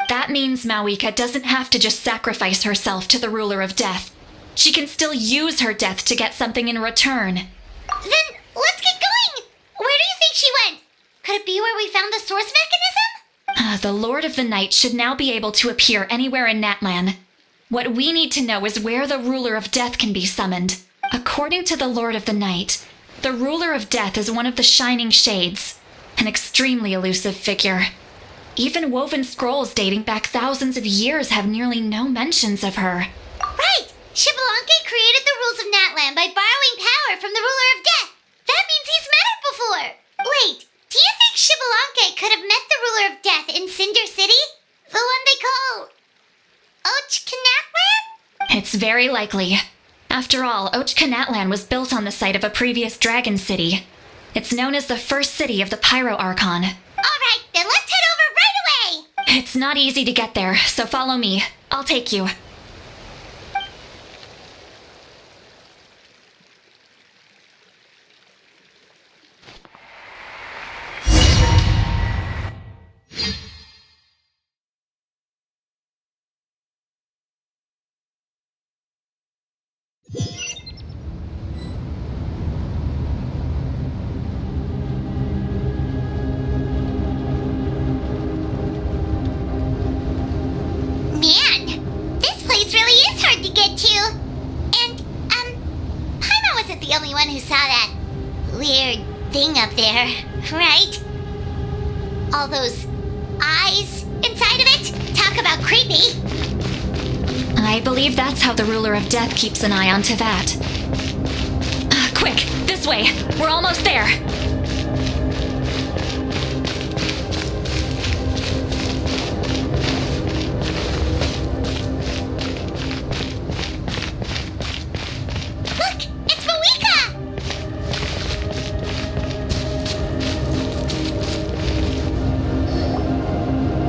R: That means Mawika doesn't have to just sacrifice herself to the Ruler of Death. She can still use her death to get something in return.
C: Then let's get going! Where do you think she went? Could it be where we found the source mechanism?
R: The Lord of the Night should now be able to appear anywhere in Natlan. What we need to know is where the Ruler of Death can be summoned. According to the Lord of the Night, the Ruler of Death is one of the Shining Shades, an extremely elusive figure. Even woven scrolls dating back thousands of years have nearly no mentions of her.
C: Right! Shibalanke created the rules of Natlan by borrowing power from the Ruler of Death. That means he's met her before. Wait, do you think Shibalanke could have met the Ruler of Death in Cinder City? The one they call Ochkanatlan?
R: It's very likely. After all, Ochkanatlan was built on the site of a previous dragon city. It's known as the first city of the Pyro Archon.
C: Alright, then let's head over right away!
R: It's not easy to get there, so follow me. I'll take you.
C: Man, this place really is hard to get to. And, Paimon wasn't the only one who saw that weird thing up there, right? All those eyes inside of it? Talk about creepy.
R: I believe that's how the Ruler of Death keeps an eye on Tevat. Quick, this way! We're almost there!
C: Look! It's Mawika!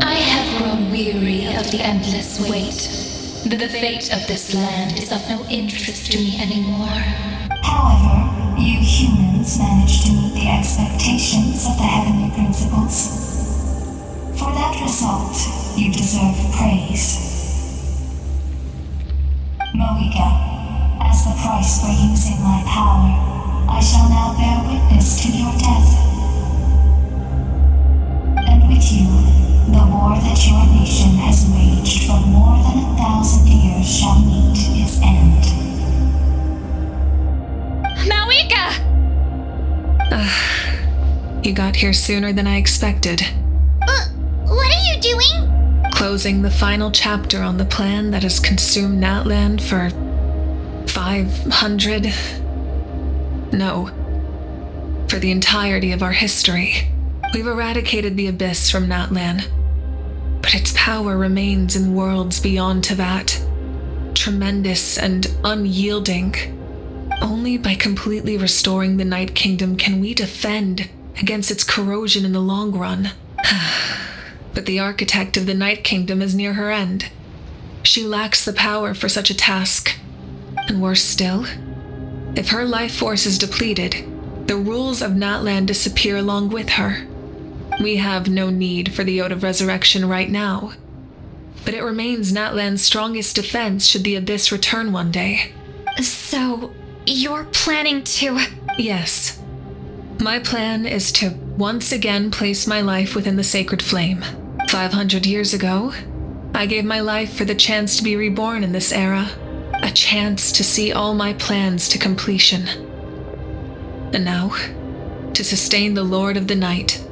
A: I have grown weary of the endless wait. The fate of this land is of no interest to me anymore.
T: However, you humans managed to meet the expectations of the Heavenly Principles. For that result, you deserve praise. Mawika, as the price for using my power, I shall now bear witness to your death. And with you, the war that your nation has waged for more than 1,000 years shall meet its end.
R: Mawika!
A: You got here sooner than I expected.
C: What are you doing?
A: Closing the final chapter on the plan that has consumed Natlan for 500... No. For the entirety of our history. We've eradicated the Abyss from Natlan. But its power remains in worlds beyond Tevat. Tremendous and unyielding. Only by completely restoring the Night Kingdom can we defend against its corrosion in the long run. But the architect of the Night Kingdom is near her end. She lacks the power for such a task. And worse still, if her life force is depleted, the rules of Natlan disappear along with her. We have no need for the Ode of Resurrection right now. But it remains Natlan's strongest defense should the Abyss return one day.
R: So, you're planning to...
A: Yes. My plan is to once again place my life within the sacred flame. 500 years ago, I gave my life for the chance to be reborn in this era. A chance to see all my plans to completion. And now, to sustain the Lord of the Night,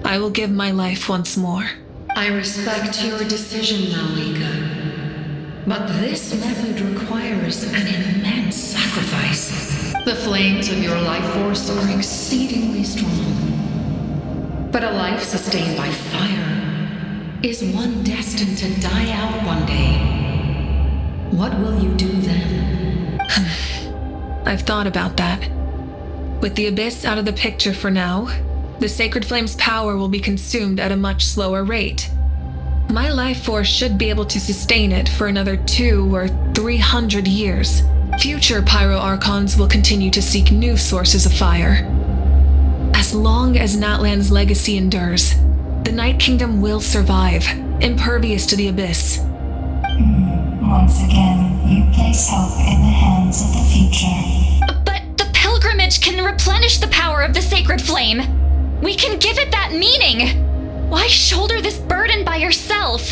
A: I will give my life once more.
O: I respect your decision, Mawika. But this method requires an immense sacrifice. The flames of your life force are exceedingly strong. But a life sustained by fire is one destined to die out one day. What will you do then?
A: I've thought about that. With the Abyss out of the picture for now, the Sacred Flame's power will be consumed at a much slower rate. My life force should be able to sustain it for another 200 or 300 years. Future Pyro Archons will continue to seek new sources of fire. As long as Natlan's legacy endures, the Night Kingdom will survive, impervious to the Abyss.
T: Once again, you place hope in the hands of the future.
R: But the pilgrimage can replenish the power of the sacred flame. We can give it that meaning. Why shoulder this burden by yourself?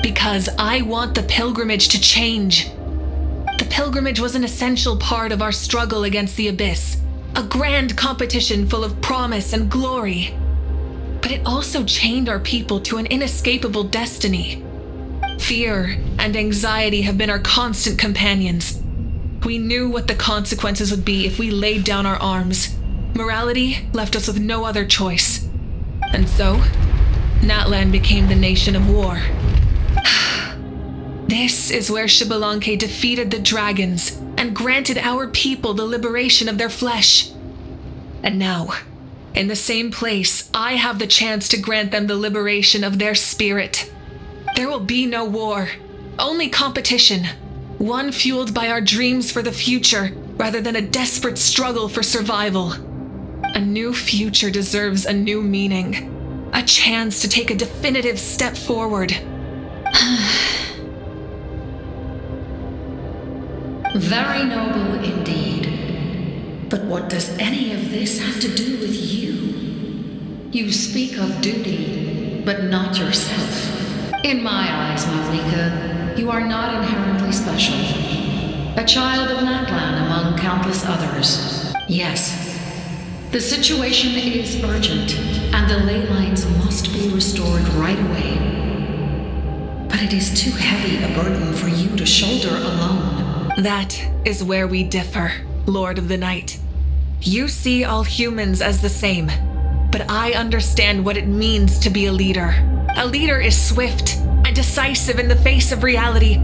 A: Because I want the pilgrimage to change. The pilgrimage was an essential part of our struggle against the Abyss. A grand competition full of promise and glory. But it also chained our people to an inescapable destiny. Fear and anxiety have been our constant companions. We knew what the consequences would be if we laid down our arms. Morality left us with no other choice. And so, Natlan became the nation of war. This is where Xbalanque defeated the dragons and granted our people the liberation of their flesh. And now, in the same place, I have the chance to grant them the liberation of their spirit. There will be no war, only competition. One fueled by our dreams for the future, rather than a desperate struggle for survival. A new future deserves a new meaning. A chance to take a definitive step forward.
O: Very noble indeed. But what does any of this have to do with you? You speak of duty, but not yourself. In my eyes, Mawika, you are not inherently special. A child of Natlan among countless others. Yes, the situation is urgent, and the ley lines must be restored right away. But it is too heavy a burden for you to shoulder alone.
A: That is where we differ, Lord of the Night. You see all humans as the same, but I understand what it means to be a leader. A leader is swift and decisive in the face of reality.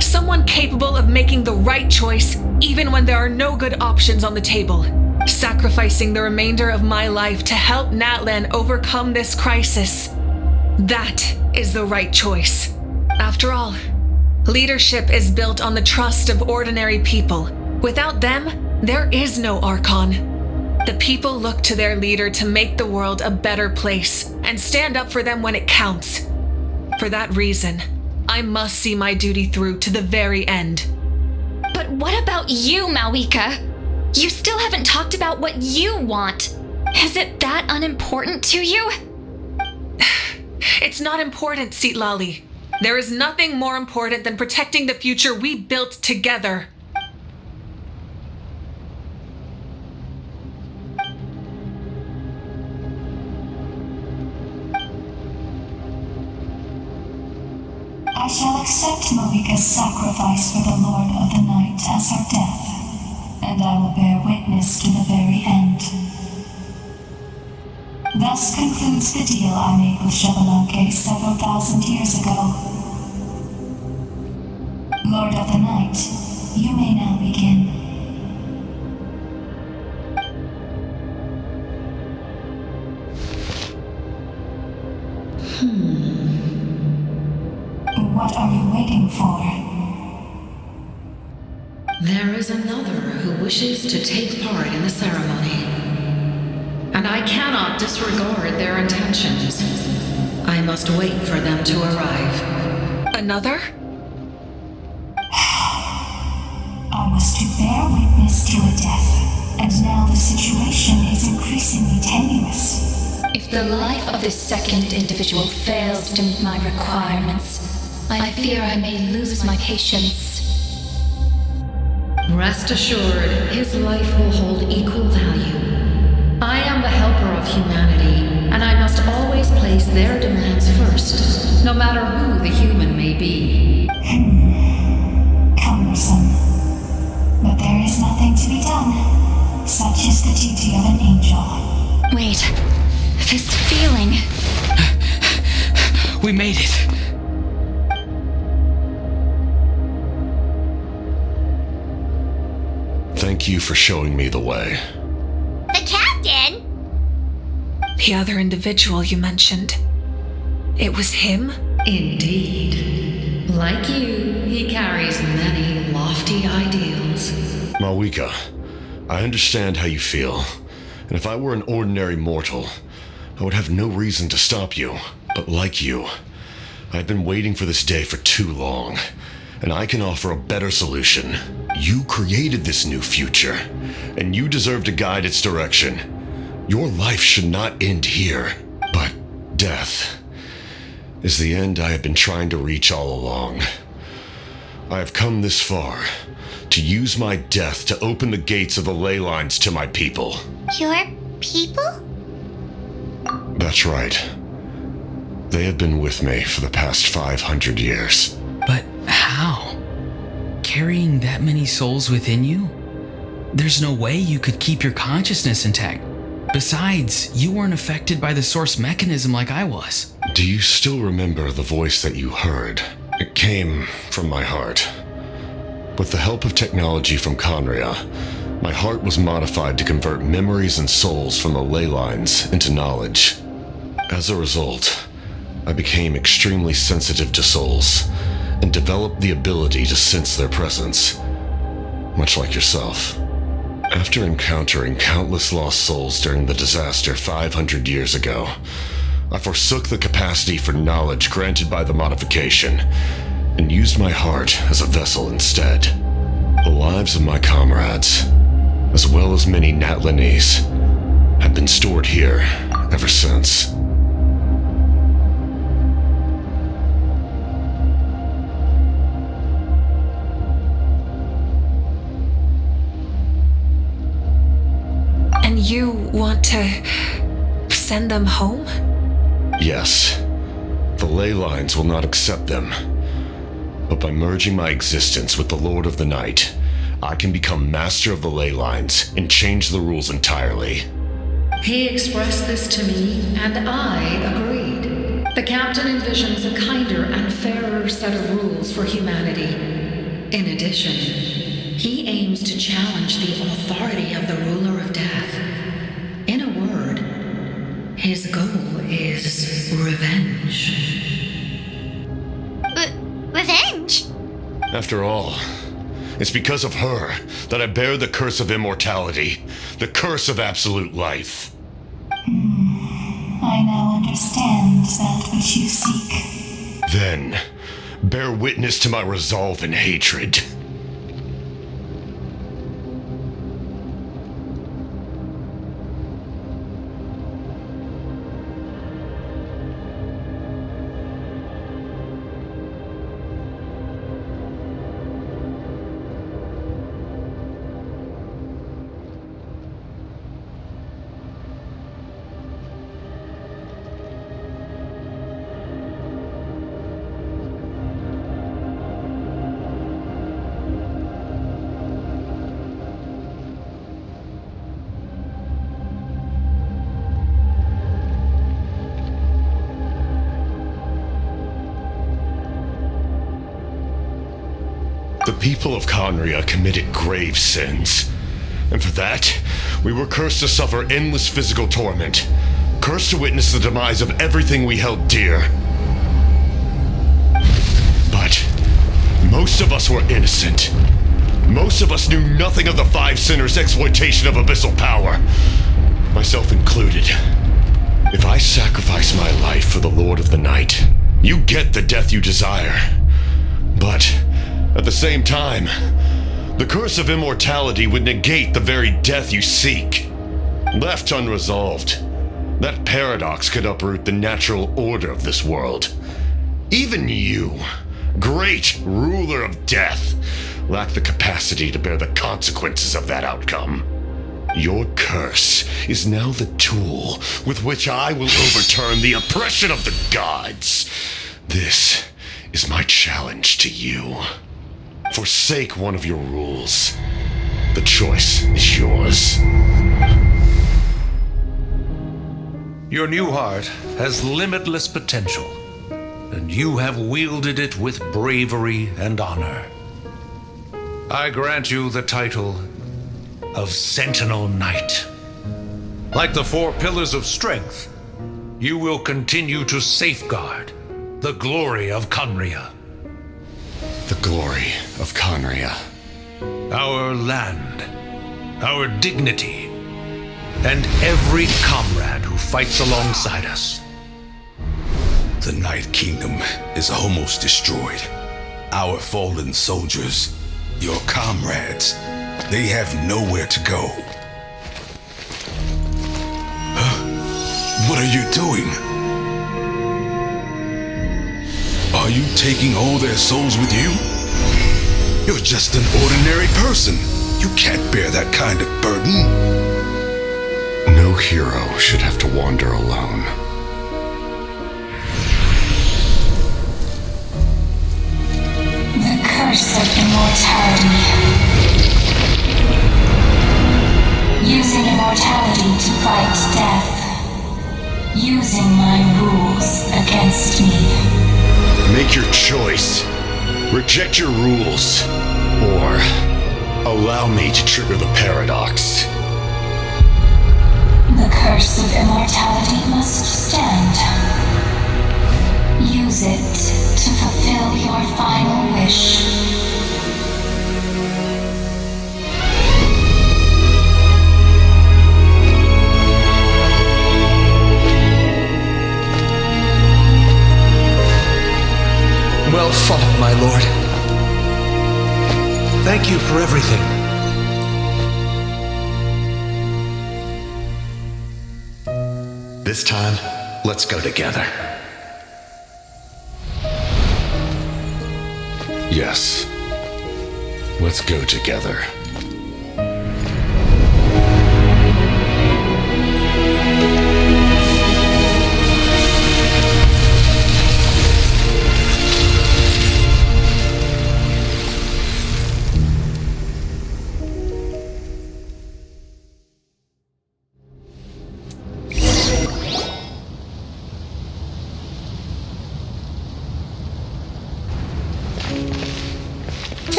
A: Someone capable of making the right choice even when there are no good options on the table. Sacrificing the remainder of my life to help Natlan overcome this crisis. That is the right choice. After all, leadership is built on the trust of ordinary people. Without them, there is no Archon. The people look to their leader to make the world a better place and stand up for them when it counts. For that reason, I must see my duty through to the very end.
R: But what about you, Mawika? You still haven't talked about what you want. Is it that unimportant to you?
A: It's not important, Sitlali. There is nothing more important than protecting the future we built together.
T: I shall accept Marika's sacrifice for the Lord of the Night as her death, and I will bear witness to the very end. Thus concludes the deal I made with Xbalanque several thousand years ago. Lord of the Night, you may now begin. What are you waiting for?
O: There is another who wishes to take part in the ceremony, and I cannot disregard their intentions. I must wait for them to arrive.
A: Another?
T: I was to bear witness to a death, and now the situation is increasingly tenuous.
I: If the life of this second individual fails to meet my requirements, I fear I may lose my patience.
O: Rest assured, his life will hold equal value. I am the helper of humanity, and I must always place their demands first, no matter who the human may be.
T: Cumbersome. But there is nothing to be done. Such is the duty of an angel.
R: Wait, this feeling.
H: We made it.
Q: Thank you for showing me the way.
C: The captain?
A: The other individual you mentioned. It was him?
O: Indeed. Like you, he carries many lofty ideals.
Q: Marika, I understand how you feel. And if I were an ordinary mortal, I would have no reason to stop you. But like you, I've been waiting for this day for too long. And I can offer a better solution. You created this new future, and you deserve to guide its direction. Your life should not end here, but death is the end I have been trying to reach all along. I have come this far to use my death to open the gates of the ley lines to my people.
C: Your people?
Q: That's right. They have been with me for the past 500 years.
H: But how? Carrying that many souls within you? There's no way you could keep your consciousness intact. Besides, you weren't affected by the source mechanism like I was.
Q: Do you still remember the voice that you heard? It came from my heart. With the help of technology from Conria, my heart was modified to convert memories and souls from the ley lines into knowledge. As a result, I became extremely sensitive to souls and developed the ability to sense their presence, much like yourself. After encountering countless lost souls during the disaster 500 years ago, I forsook the capacity for knowledge granted by the modification and used my heart as a vessel instead. The lives of my comrades, as well as many Natlanese, have been stored here ever since.
A: And you want to send them home?
Q: Yes. The ley lines will not accept them. But by merging my existence with the Lord of the Night, I can become master of the ley lines and change the rules entirely.
O: He expressed this to me, and I agreed. The captain envisions a kinder and fairer set of rules for humanity. In addition, he aims to challenge the authority of the ruler of death. In a word, his goal is revenge.
C: Revenge?
Q: After all, it's because of her that I bear the curse of immortality, the curse of absolute life.
T: I now understand that which you seek.
Q: Then, bear witness to my resolve and hatred. The people of Conria committed grave sins. And for that, we were cursed to suffer endless physical torment. Cursed to witness the demise of everything we held dear. But most of us were innocent. Most of us knew nothing of the Five Sinners' exploitation of abyssal power. Myself included. If I sacrifice my life for the Lord of the Night, you get the death you desire. But at the same time, the curse of immortality would negate the very death you seek. Left unresolved, that paradox could uproot the natural order of this world. Even you, great ruler of death, lack the capacity to bear the consequences of that outcome. Your curse is now the tool with which I will overturn the oppression of the gods. This is my challenge to you. Forsake one of your rules. The choice is yours.
U: Your new heart has limitless potential, and you have wielded it with bravery and honor. I grant you the title of Sentinel Knight. Like the 4 pillars of strength, you will continue to safeguard the glory of Conria.
Q: The glory of Conria.
U: Our land, our dignity, and every comrade who fights alongside us.
V: The Night Kingdom is almost destroyed. Our fallen soldiers, your comrades, they have nowhere to go. Huh? What are you doing? Are you taking all their souls with you? You're just an ordinary person. You can't bear that kind of burden.
Q: No hero should have to wander alone.
T: The curse of immortality. Using immortality to fight death. Using my rules against me.
Q: Make your choice. Reject your rules. Or allow me to trigger the paradox.
T: The curse of immortality must stand. Use it to fulfill your final wish.
U: Well fought, my lord. Thank you for everything.
K: This time, let's go together.
Q: Yes. Let's go together.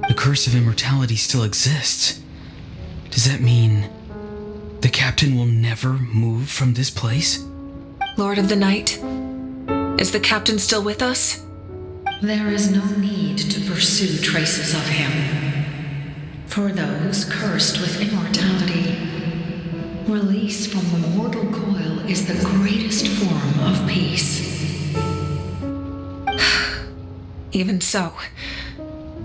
H: The curse of immortality still exists. Does that mean the captain will never move from this place?
A: Lord of the Night, is the captain still with us?
O: There is no need to pursue traces of him. For those cursed with immortality, release from the mortal coil is the greatest form of peace.
A: Even so,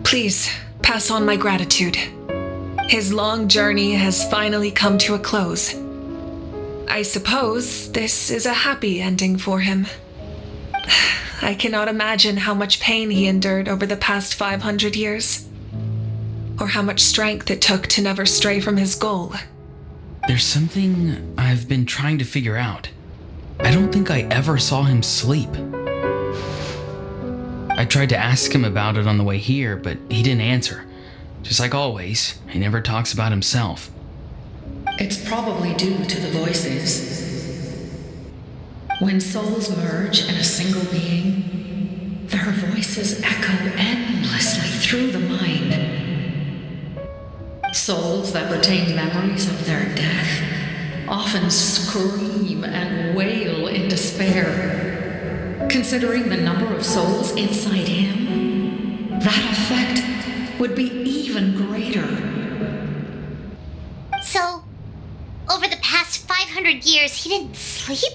A: please pass on my gratitude. His long journey has finally come to a close. I suppose this is a happy ending for him. I cannot imagine how much pain he endured over the past 500 years, or how much strength it took to never stray from his goal.
H: There's something I've been trying to figure out. I don't think I ever saw him sleep. I tried to ask him about it on the way here, but he didn't answer. Just like always, he never talks about himself.
O: It's probably due to the voices. When souls merge in a single being, their voices echo endlessly through the mind. Souls that retain memories of their death often scream and wail in despair. Considering the number of souls inside him, that effect would be even greater.
C: So, over the past 500 years, he didn't sleep?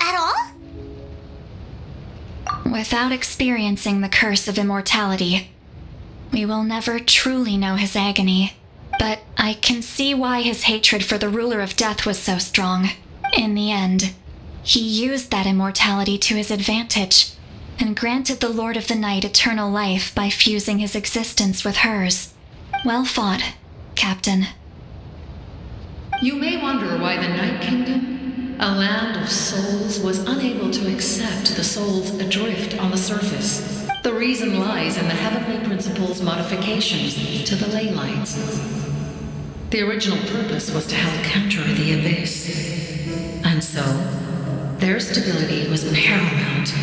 C: At all?
R: Without experiencing the curse of immortality, we will never truly know his agony. But I can see why his hatred for the ruler of death was so strong. In the end, he used that immortality to his advantage and granted the Lord of the Night eternal life by fusing his existence with hers. Well fought, Captain.
O: You may wonder why the Night Kingdom, a land of souls, was unable to accept the souls adrift on the surface. The reason lies in the Heavenly Principle's modifications to the ley lines. The original purpose was to help counter the Abyss, and so their stability was paramount.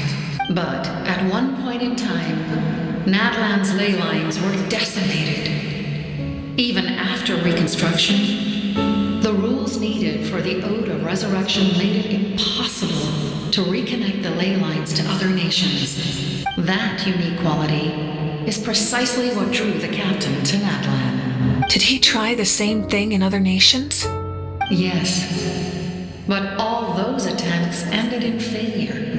O: But at one point in time, Natlan's ley lines were decimated. Even after reconstruction, the rules needed for the Ode of Resurrection made it impossible to reconnect the ley lines to other nations. That unique quality is precisely what drew the captain to Natlan.
A: Did he try the same thing in other nations?
O: Yes, but all those attempts ended in failure.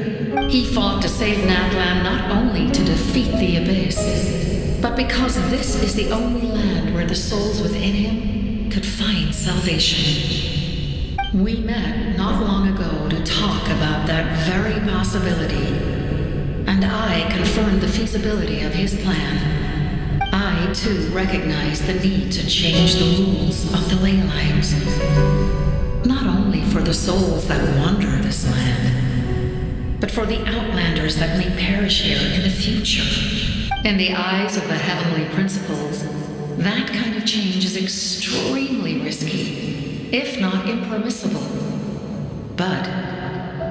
O: He fought to save Natlan not only to defeat the Abyss, but because this is the only land where the souls within him could find salvation. We met not long ago to talk about that very possibility, and I confirmed the feasibility of his plan. I, too, recognized the need to change the rules of the ley lines. Not only for the souls that wander this land, but for the outlanders that may perish here in the future. In the eyes of the Heavenly Principles, that kind of change is extremely risky, if not impermissible. But,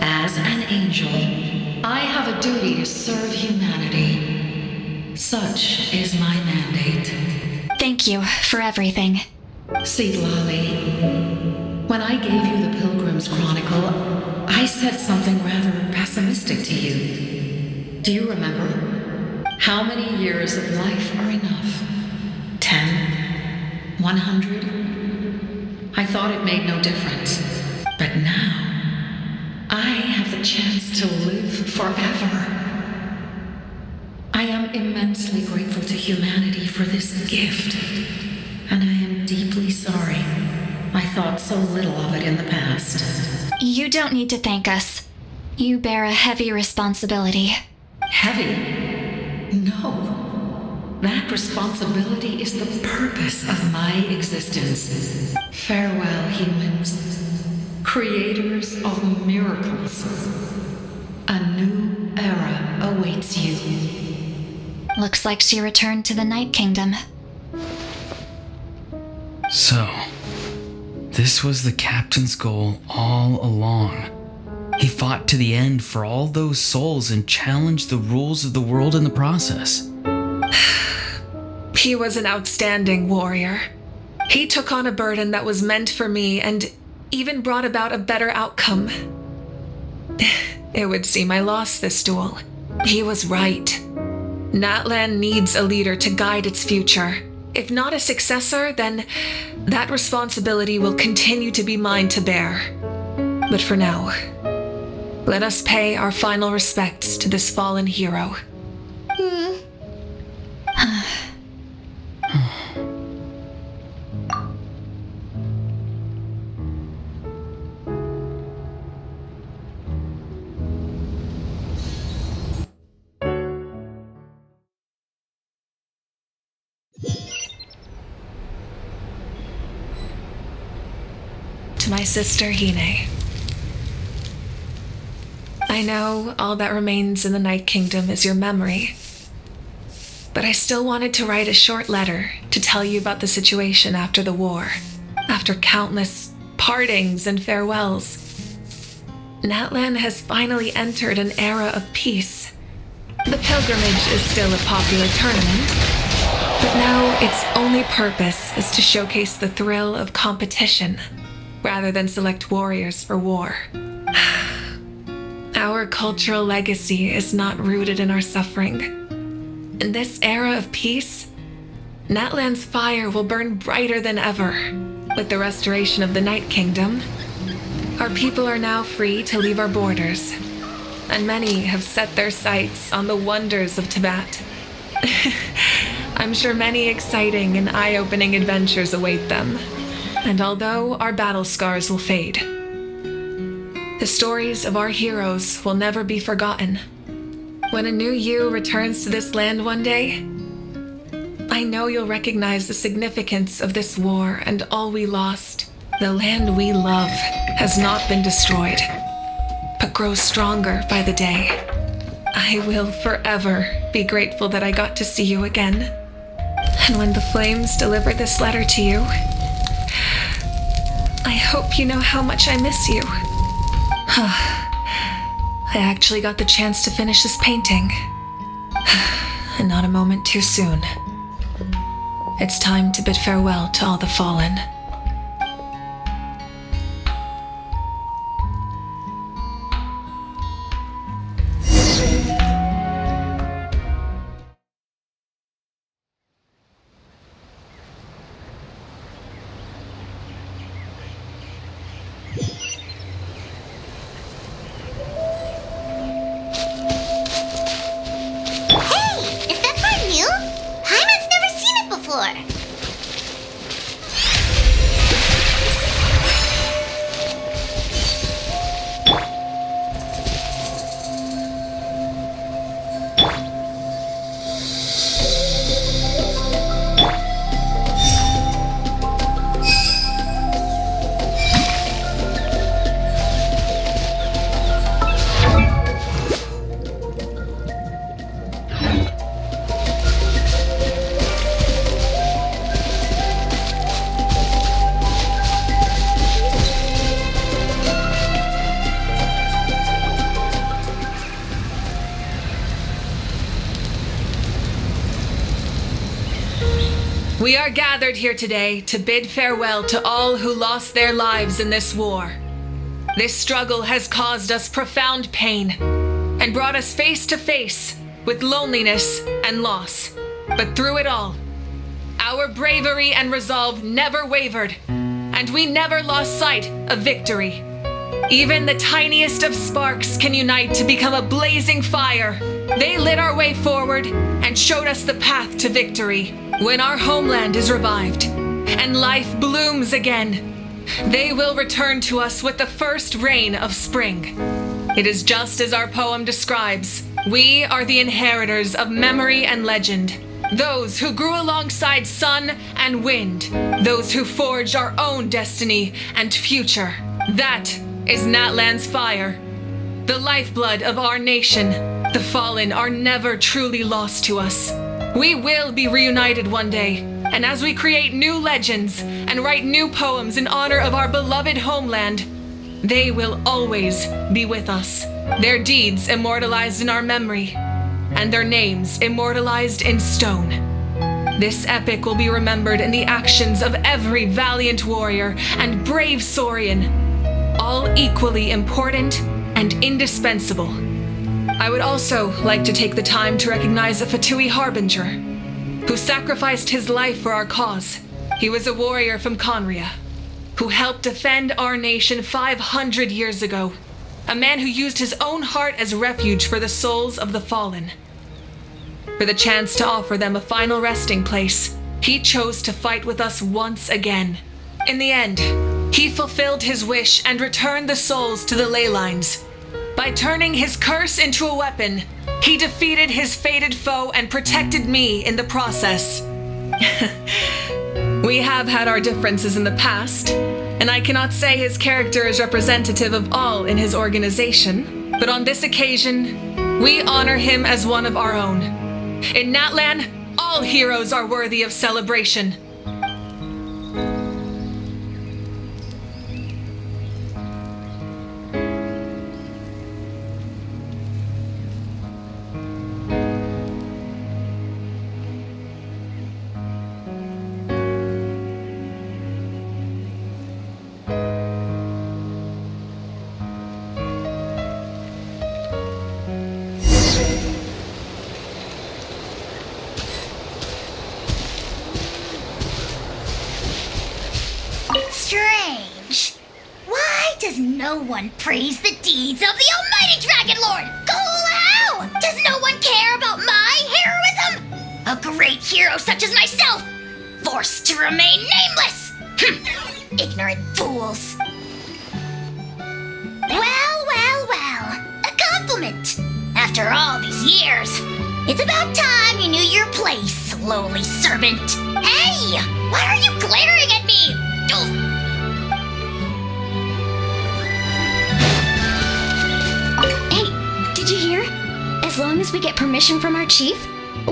O: as an angel, I have a duty to serve humanity. Such is my mandate.
R: Thank you for everything.
O: Seedlali, when I gave you the Pilgrim's Chronicle, I said something rather pessimistic to you. Do you remember? How many years of life are enough? 10? 100? I thought it made no difference. But now, I have the chance to live forever. I am immensely grateful to humanity for this gift, and I am deeply sorry I thought so little of it in the past.
R: You don't need to thank us. You bear a heavy responsibility.
O: Heavy? No. That responsibility is the purpose of my existence. Farewell, humans. Creators of miracles. A new era awaits you.
R: Looks like she returned to the Night Kingdom.
H: So, this was the captain's goal all along. He fought to the end for all those souls and challenged the rules of the world in the process.
A: He was an outstanding warrior. He took on a burden that was meant for me and even brought about a better outcome. It would seem I lost this duel. He was right. Natlan needs a leader to guide its future. If not a successor, then that responsibility will continue to be mine to bear. But for now, let us pay our final respects to this fallen hero. To my sister Hine. I know all that remains in the Night Kingdom is your memory, but I still wanted to write a short letter to tell you about the situation after the war, after countless partings and farewells. Natlan has finally entered an era of peace, The pilgrimage is still a popular tournament, but now its only purpose is to showcase the thrill of competition, rather than select warriors for war. Our cultural legacy is not rooted in our suffering. In this era of peace, Natlan's fire will burn brighter than ever. With the restoration of the Night Kingdom, our people are now free to leave our borders, and many have set their sights on the wonders of Tibet. I'm sure many exciting and eye-opening adventures await them, and although our battle scars will fade, the stories of our heroes will never be forgotten. When a new you returns to this land one day, I know you'll recognize the significance of this war and all we lost. The land we love has not been destroyed, but grows stronger by the day. I will forever be grateful that I got to see you again. And when the flames deliver this letter to you, I hope you know how much I miss you. I actually got the chance to finish this painting. And not a moment too soon. It's time to bid farewell to all the fallen. We are gathered here today to bid farewell to all who lost their lives in this war. This struggle has caused us profound pain and brought us face to face with loneliness and loss. But through it all, our bravery and resolve never wavered, and we never lost sight of victory. Even the tiniest of sparks can unite to become a blazing fire. They lit our way forward and showed us the path to victory. When our homeland is revived and life blooms again, they will return to us with the first rain of spring. It is just as our poem describes. We are the inheritors of memory and legend. Those who grew alongside sun and wind. Those who forged our own destiny and future. That is Natlan's fire. The lifeblood of our nation. The fallen are never truly lost to us. We will be reunited one day, and as we create new legends and write new poems in honor of our beloved homeland, they will always be with us. Their deeds immortalized in our memory, and their names immortalized in stone. This epic will be remembered in the actions of every valiant warrior and brave Saurian, all equally important and indispensable. I would also like to take the time to recognize a Fatui Harbinger, who sacrificed his life for our cause. He was a warrior from Conria, who helped defend our nation 500 years ago. A man who used his own heart as refuge for the souls of the fallen. For the chance to offer them a final resting place, he chose to fight with us once again. In the end, he fulfilled his wish and returned the souls to the ley lines. By turning his curse into a weapon, he defeated his fated foe and protected me in the process. We have had our differences in the past, and I cannot say his character is representative of all in his organization, but on this occasion, we honor him as one of our own. In Natlan, all heroes are worthy of celebration.
C: No one praised the deeds of the Almighty Dragon Lord! How? Does no one care about my heroism? A great hero such as myself, forced to remain nameless! Ignorant fools. Well, a compliment. After all these years, it's about time you knew your place, lowly servant. Hey, why are you glaring at me?
P: Hey, did you hear? As long as we get permission from our chief,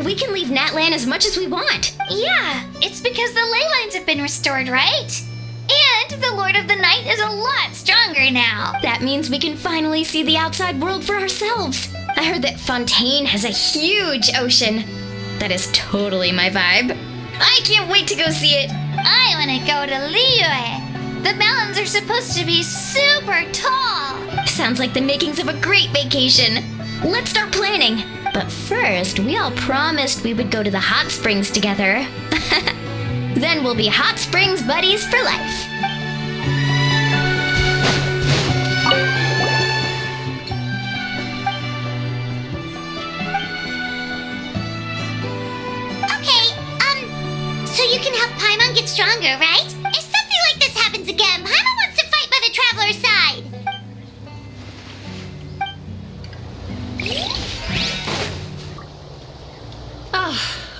P: we can leave Natlan as much as we want.
C: Yeah, it's because the ley lines have been restored, right? And the Lord of the Night is a lot stronger now.
P: That means we can finally see the outside world for ourselves. I heard that Fontaine has a huge ocean. That is totally my vibe. I can't wait to go see it.
C: I want to go to Liyue. The mountains are supposed to be super tall.
P: Sounds like the makings of a great vacation. Let's start planning. But first, we all promised we would go to the hot springs together. Then we'll be hot springs buddies for life.
C: So you can help Paimon get stronger, right? If something like this happens again, Paimon wants to fight by the Traveler's side.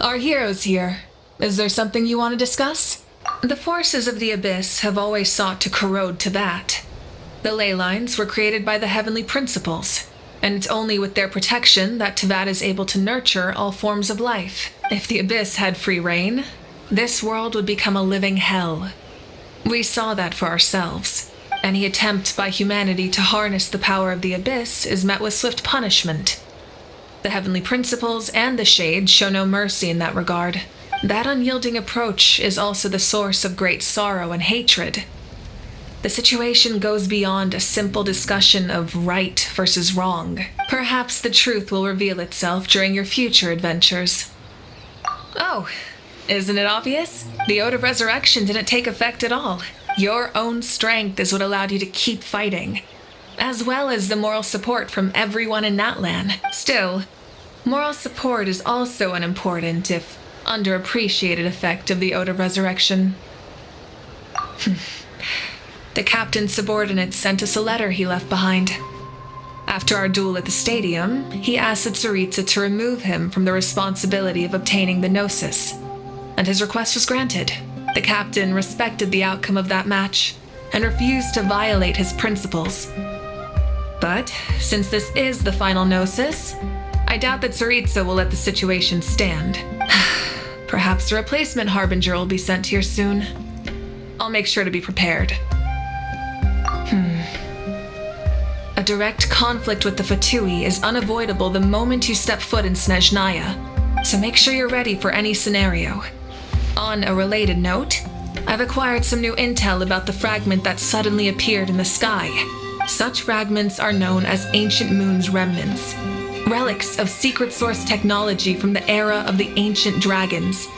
A: Our hero's here. Is there something you want to discuss? The forces of the Abyss have always sought to corrode Tevat. The ley lines were created by the heavenly principles, and it's only with their protection that Tevat is able to nurture all forms of life. If the Abyss had free reign, this world would become a living hell. We saw that for ourselves. Any attempt by humanity to harness the power of the Abyss is met with swift punishment. The heavenly principles and the Shades show no mercy in that regard. That unyielding approach is also the source of great sorrow and hatred. The situation goes beyond a simple discussion of right versus wrong. Perhaps the truth will reveal itself during your future adventures. Oh, isn't it obvious? The Ode of Resurrection didn't take effect at all. Your own strength is what allowed you to keep fighting, as well as the moral support from everyone in Natlan. Still, moral support is also an important, if underappreciated, effect of the Ode of Resurrection. The captain's subordinates sent us a letter he left behind. After our duel at the stadium, he asked Tsaritsa to remove him from the responsibility of obtaining the Gnosis, and his request was granted. The captain respected the outcome of that match and refused to violate his principles. But since this is the final Gnosis, I doubt that Tsaritsa will let the situation stand. Perhaps a replacement Harbinger will be sent here soon. I'll make sure to be prepared. A direct conflict with the Fatui is unavoidable the moment you step foot in Snezhnaya, so make sure you're ready for any scenario. On a related note, I've acquired some new intel about the fragment that suddenly appeared in the sky. Such fragments are known as Ancient Moon's remnants, relics of secret source technology from the era of the ancient dragons.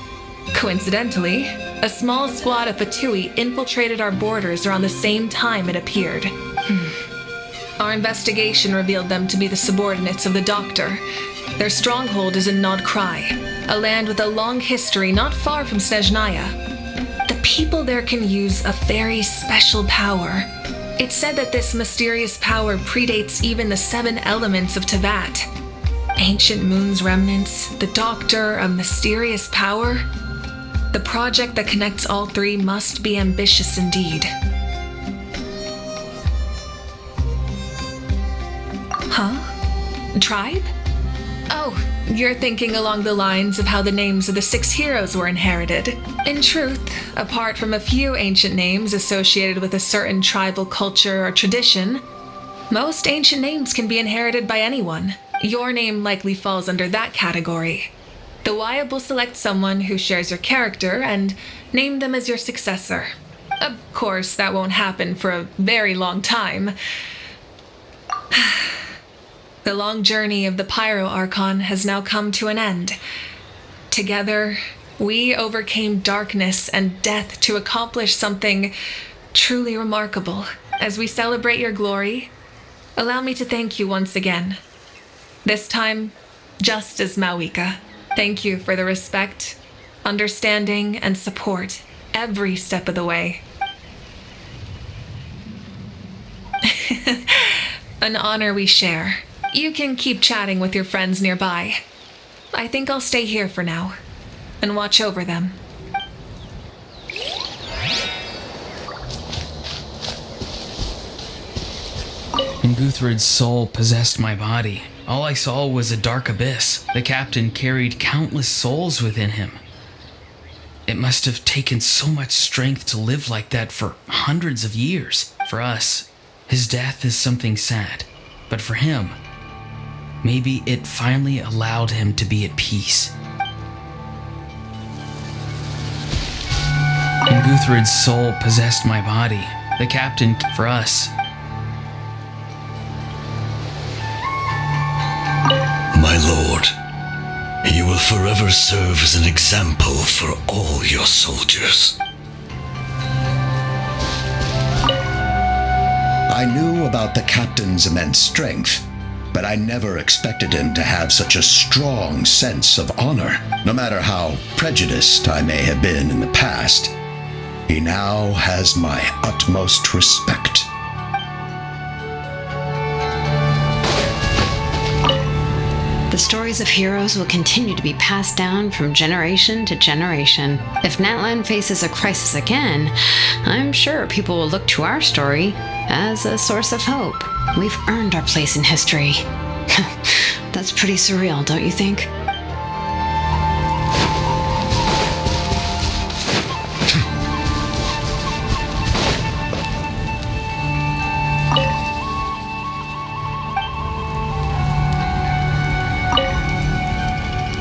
A: Coincidentally, a small squad of Fatui infiltrated our borders around the same time it appeared. Our investigation revealed them to be the subordinates of the Doctor. Their stronghold is in Nod Krai, a land with a long history not far from Snezhnaya. The people there can use a very special power. It's said that this mysterious power predates even the 7 elements of Tevat. Ancient Moon's remnants, the Doctor, a mysterious power. The project that connects all 3 must be ambitious indeed. Huh? Tribe? Oh, you're thinking along the lines of how the names of the 6 heroes were inherited. In truth, apart from a few ancient names associated with a certain tribal culture or tradition, most ancient names can be inherited by anyone. Your name likely falls under that category. The Wyab will select someone who shares your character and name them as your successor. Of course, that won't happen for a very long time. The long journey of the Pyro Archon has now come to an end. Together, we overcame darkness and death to accomplish something truly remarkable. As we celebrate your glory, allow me to thank you once again. This time, just as Mawika. Thank you for the respect, understanding, and support every step of the way. An honor we share. You can keep chatting with your friends nearby. I think I'll stay here for now and watch over them.
H: When Guthred's soul possessed my body, all I saw was a dark abyss. The captain carried countless souls within him. It must have taken so much strength to live like that for hundreds of years. For us, his death is something sad. But for him, maybe it finally allowed him to be at peace. When Guthred's soul possessed my body, the captain, for us,
B: my lord, you will forever serve as an example for all your soldiers.
K: I knew about the captain's immense strength, but I never expected him to have such a strong sense of honor. No matter how prejudiced I may have been in the past, he now has my utmost respect.
D: The stories of heroes will continue to be passed down from generation to generation. If Natlan faces a crisis again, I'm sure people will look to our story as a source of hope. We've earned our place in history. That's pretty surreal, don't you think?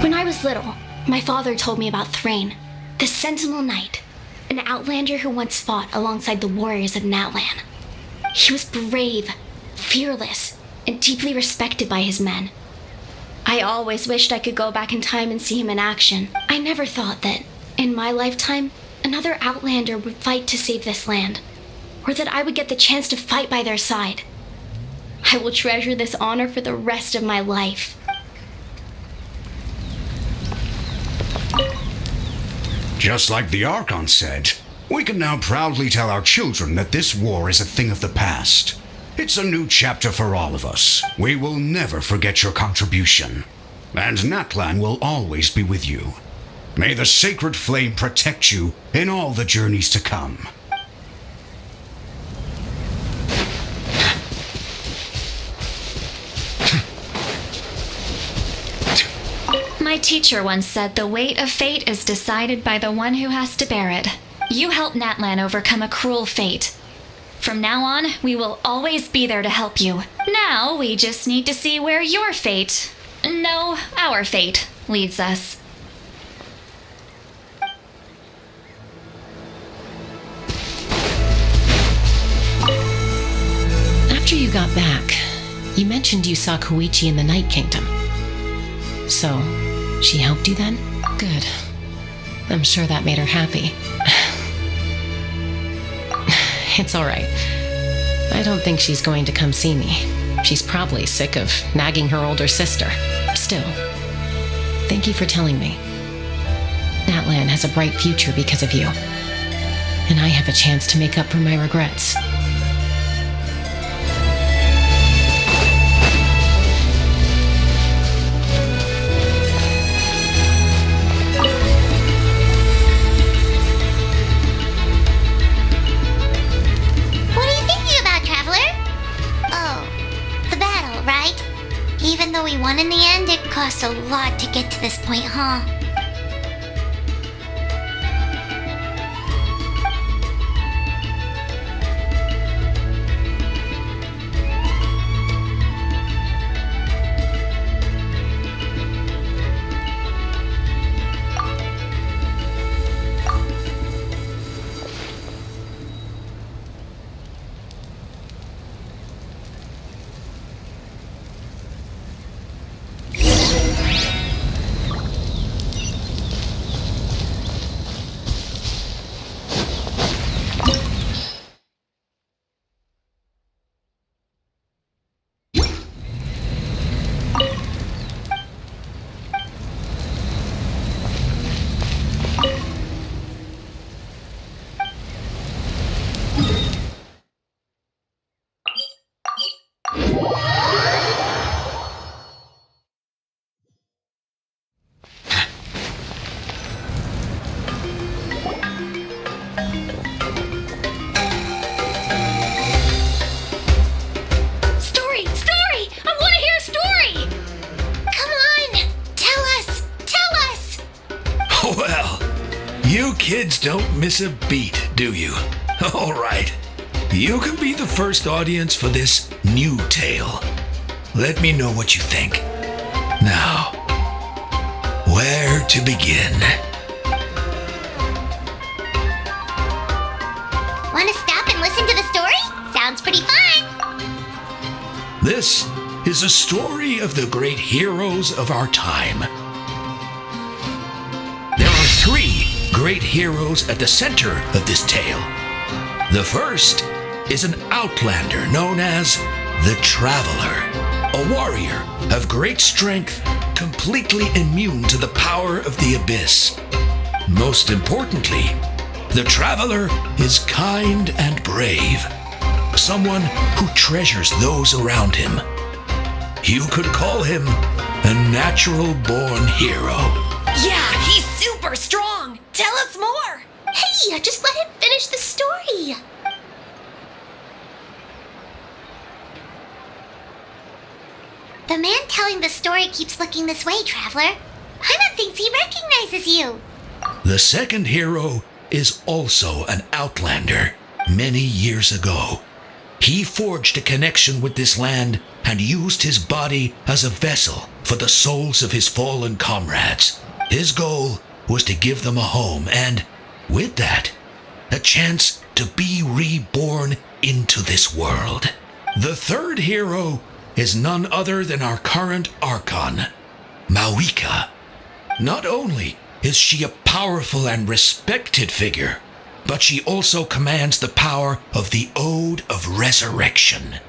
P: When I was little, my father told me about Thrain, the Sentinel Knight, an outlander who once fought alongside the warriors of Natlan. He was brave, fearless, and deeply respected by his men. I always wished I could go back in time and see him in action. I never thought that, in my lifetime, another outlander would fight to save this land, or that I would get the chance to fight by their side. I will treasure this honor for the rest of my life.
S: Just like the Archon said, we can now proudly tell our children that this war is a thing of the past. It's a new chapter for all of us. We will never forget your contribution. And Natlan will always be with you. May the sacred flame protect you in all the journeys to come.
R: My teacher once said the weight of fate is decided by the one who has to bear it. You helped Natlan overcome a cruel fate. From now on, we will always be there to help you. Now, we just need to see where your fate, no, our fate, leads us.
G: After you got back, you mentioned you saw Koichi in the Night Kingdom. So, she helped you then? Good. I'm sure that made her happy. It's all right. I don't think she's going to come see me. She's probably sick of nagging her older sister. Still, thank you for telling me. Natlan has a bright future because of you. And I have a chance to make up for my regrets.
C: Even though we won in the end, it cost a lot to get to this point, huh?
M: Well, you kids don't miss a beat, do you? All right. You can be the first audience for this new tale. Let me know what you think. Now, where to begin?
C: Want to stop and listen to the story? Sounds pretty fun.
M: This is a story of the great heroes of our time. There are 3 great heroes at the center of this tale. The first is an outlander known as the Traveler, a warrior of great strength, completely immune to the power of the abyss. Most importantly, the Traveler is kind and brave, someone who treasures those around him. You could call him a natural-born hero.
N: Yeah, he's super strong. Tell us more.
C: Hey, just let him finish the story. The man telling the story keeps looking this way, Traveler. Paimon thinks he recognizes you.
M: The second hero is also an outlander. Many years ago, he forged a connection with this land and used his body as a vessel for the souls of his fallen comrades. His goal was to give them a home and, with that, a chance to be reborn into this world. The third hero is none other than our current Archon, Mawika. Not only is she a powerful and respected figure, but she also commands the power of the Ode of Resurrection,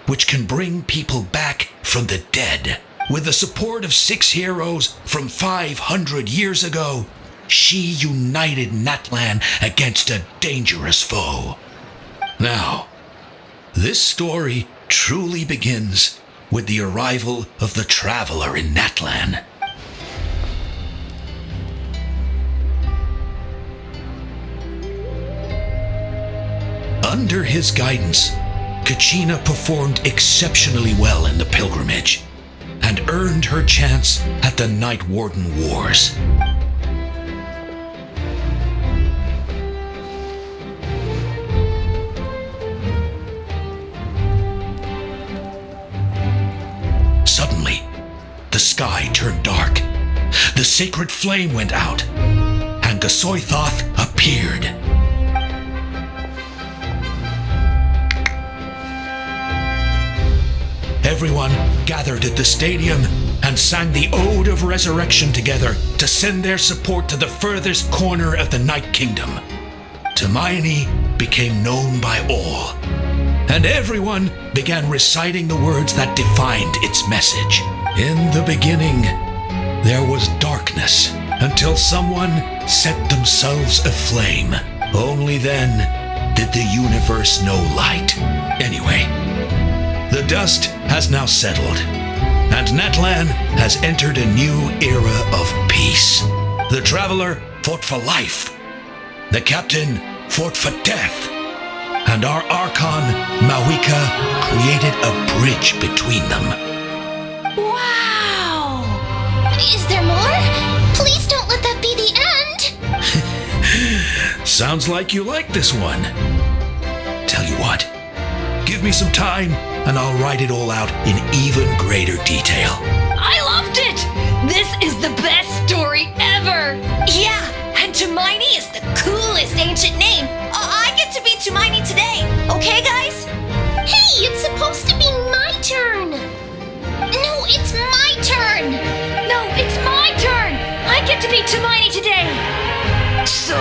M: which can bring people back from the dead. With the support of 6 heroes from 500 years ago, she united Natlan against a dangerous foe. Now, this story truly begins with the arrival of the Traveler in Natlan. Under his guidance, Kachina performed exceptionally well in the pilgrimage and earned her chance at the Night Warden Wars. Suddenly, the sky turned dark. The sacred flame went out, and Gasoithoth appeared. Everyone gathered at the stadium and sang the Ode of Resurrection together to send their support to the furthest corner of the Night Kingdom. Hermione became known by all, and everyone began reciting the words that defined its message. In the beginning, there was darkness until someone set themselves aflame. Only then did the universe know light. Anyway, the dust has now settled, and Natlan has entered a new era of peace. The Traveler fought for life, the Captain fought for death, and our Archon, Mawika, created a bridge between them.
C: Wow! Is there more? Please don't let that be the end!
M: Sounds like you like this one. Tell you what, give me some time and I'll write it all out in even greater detail.
N: I loved it! This is the best story ever! Yeah, and Hermione is the coolest ancient name. I get to be Hermione today, okay guys?
C: Hey, it's supposed to be my turn! No, it's my turn!
N: No, it's my turn! I get to be Hermione today! So,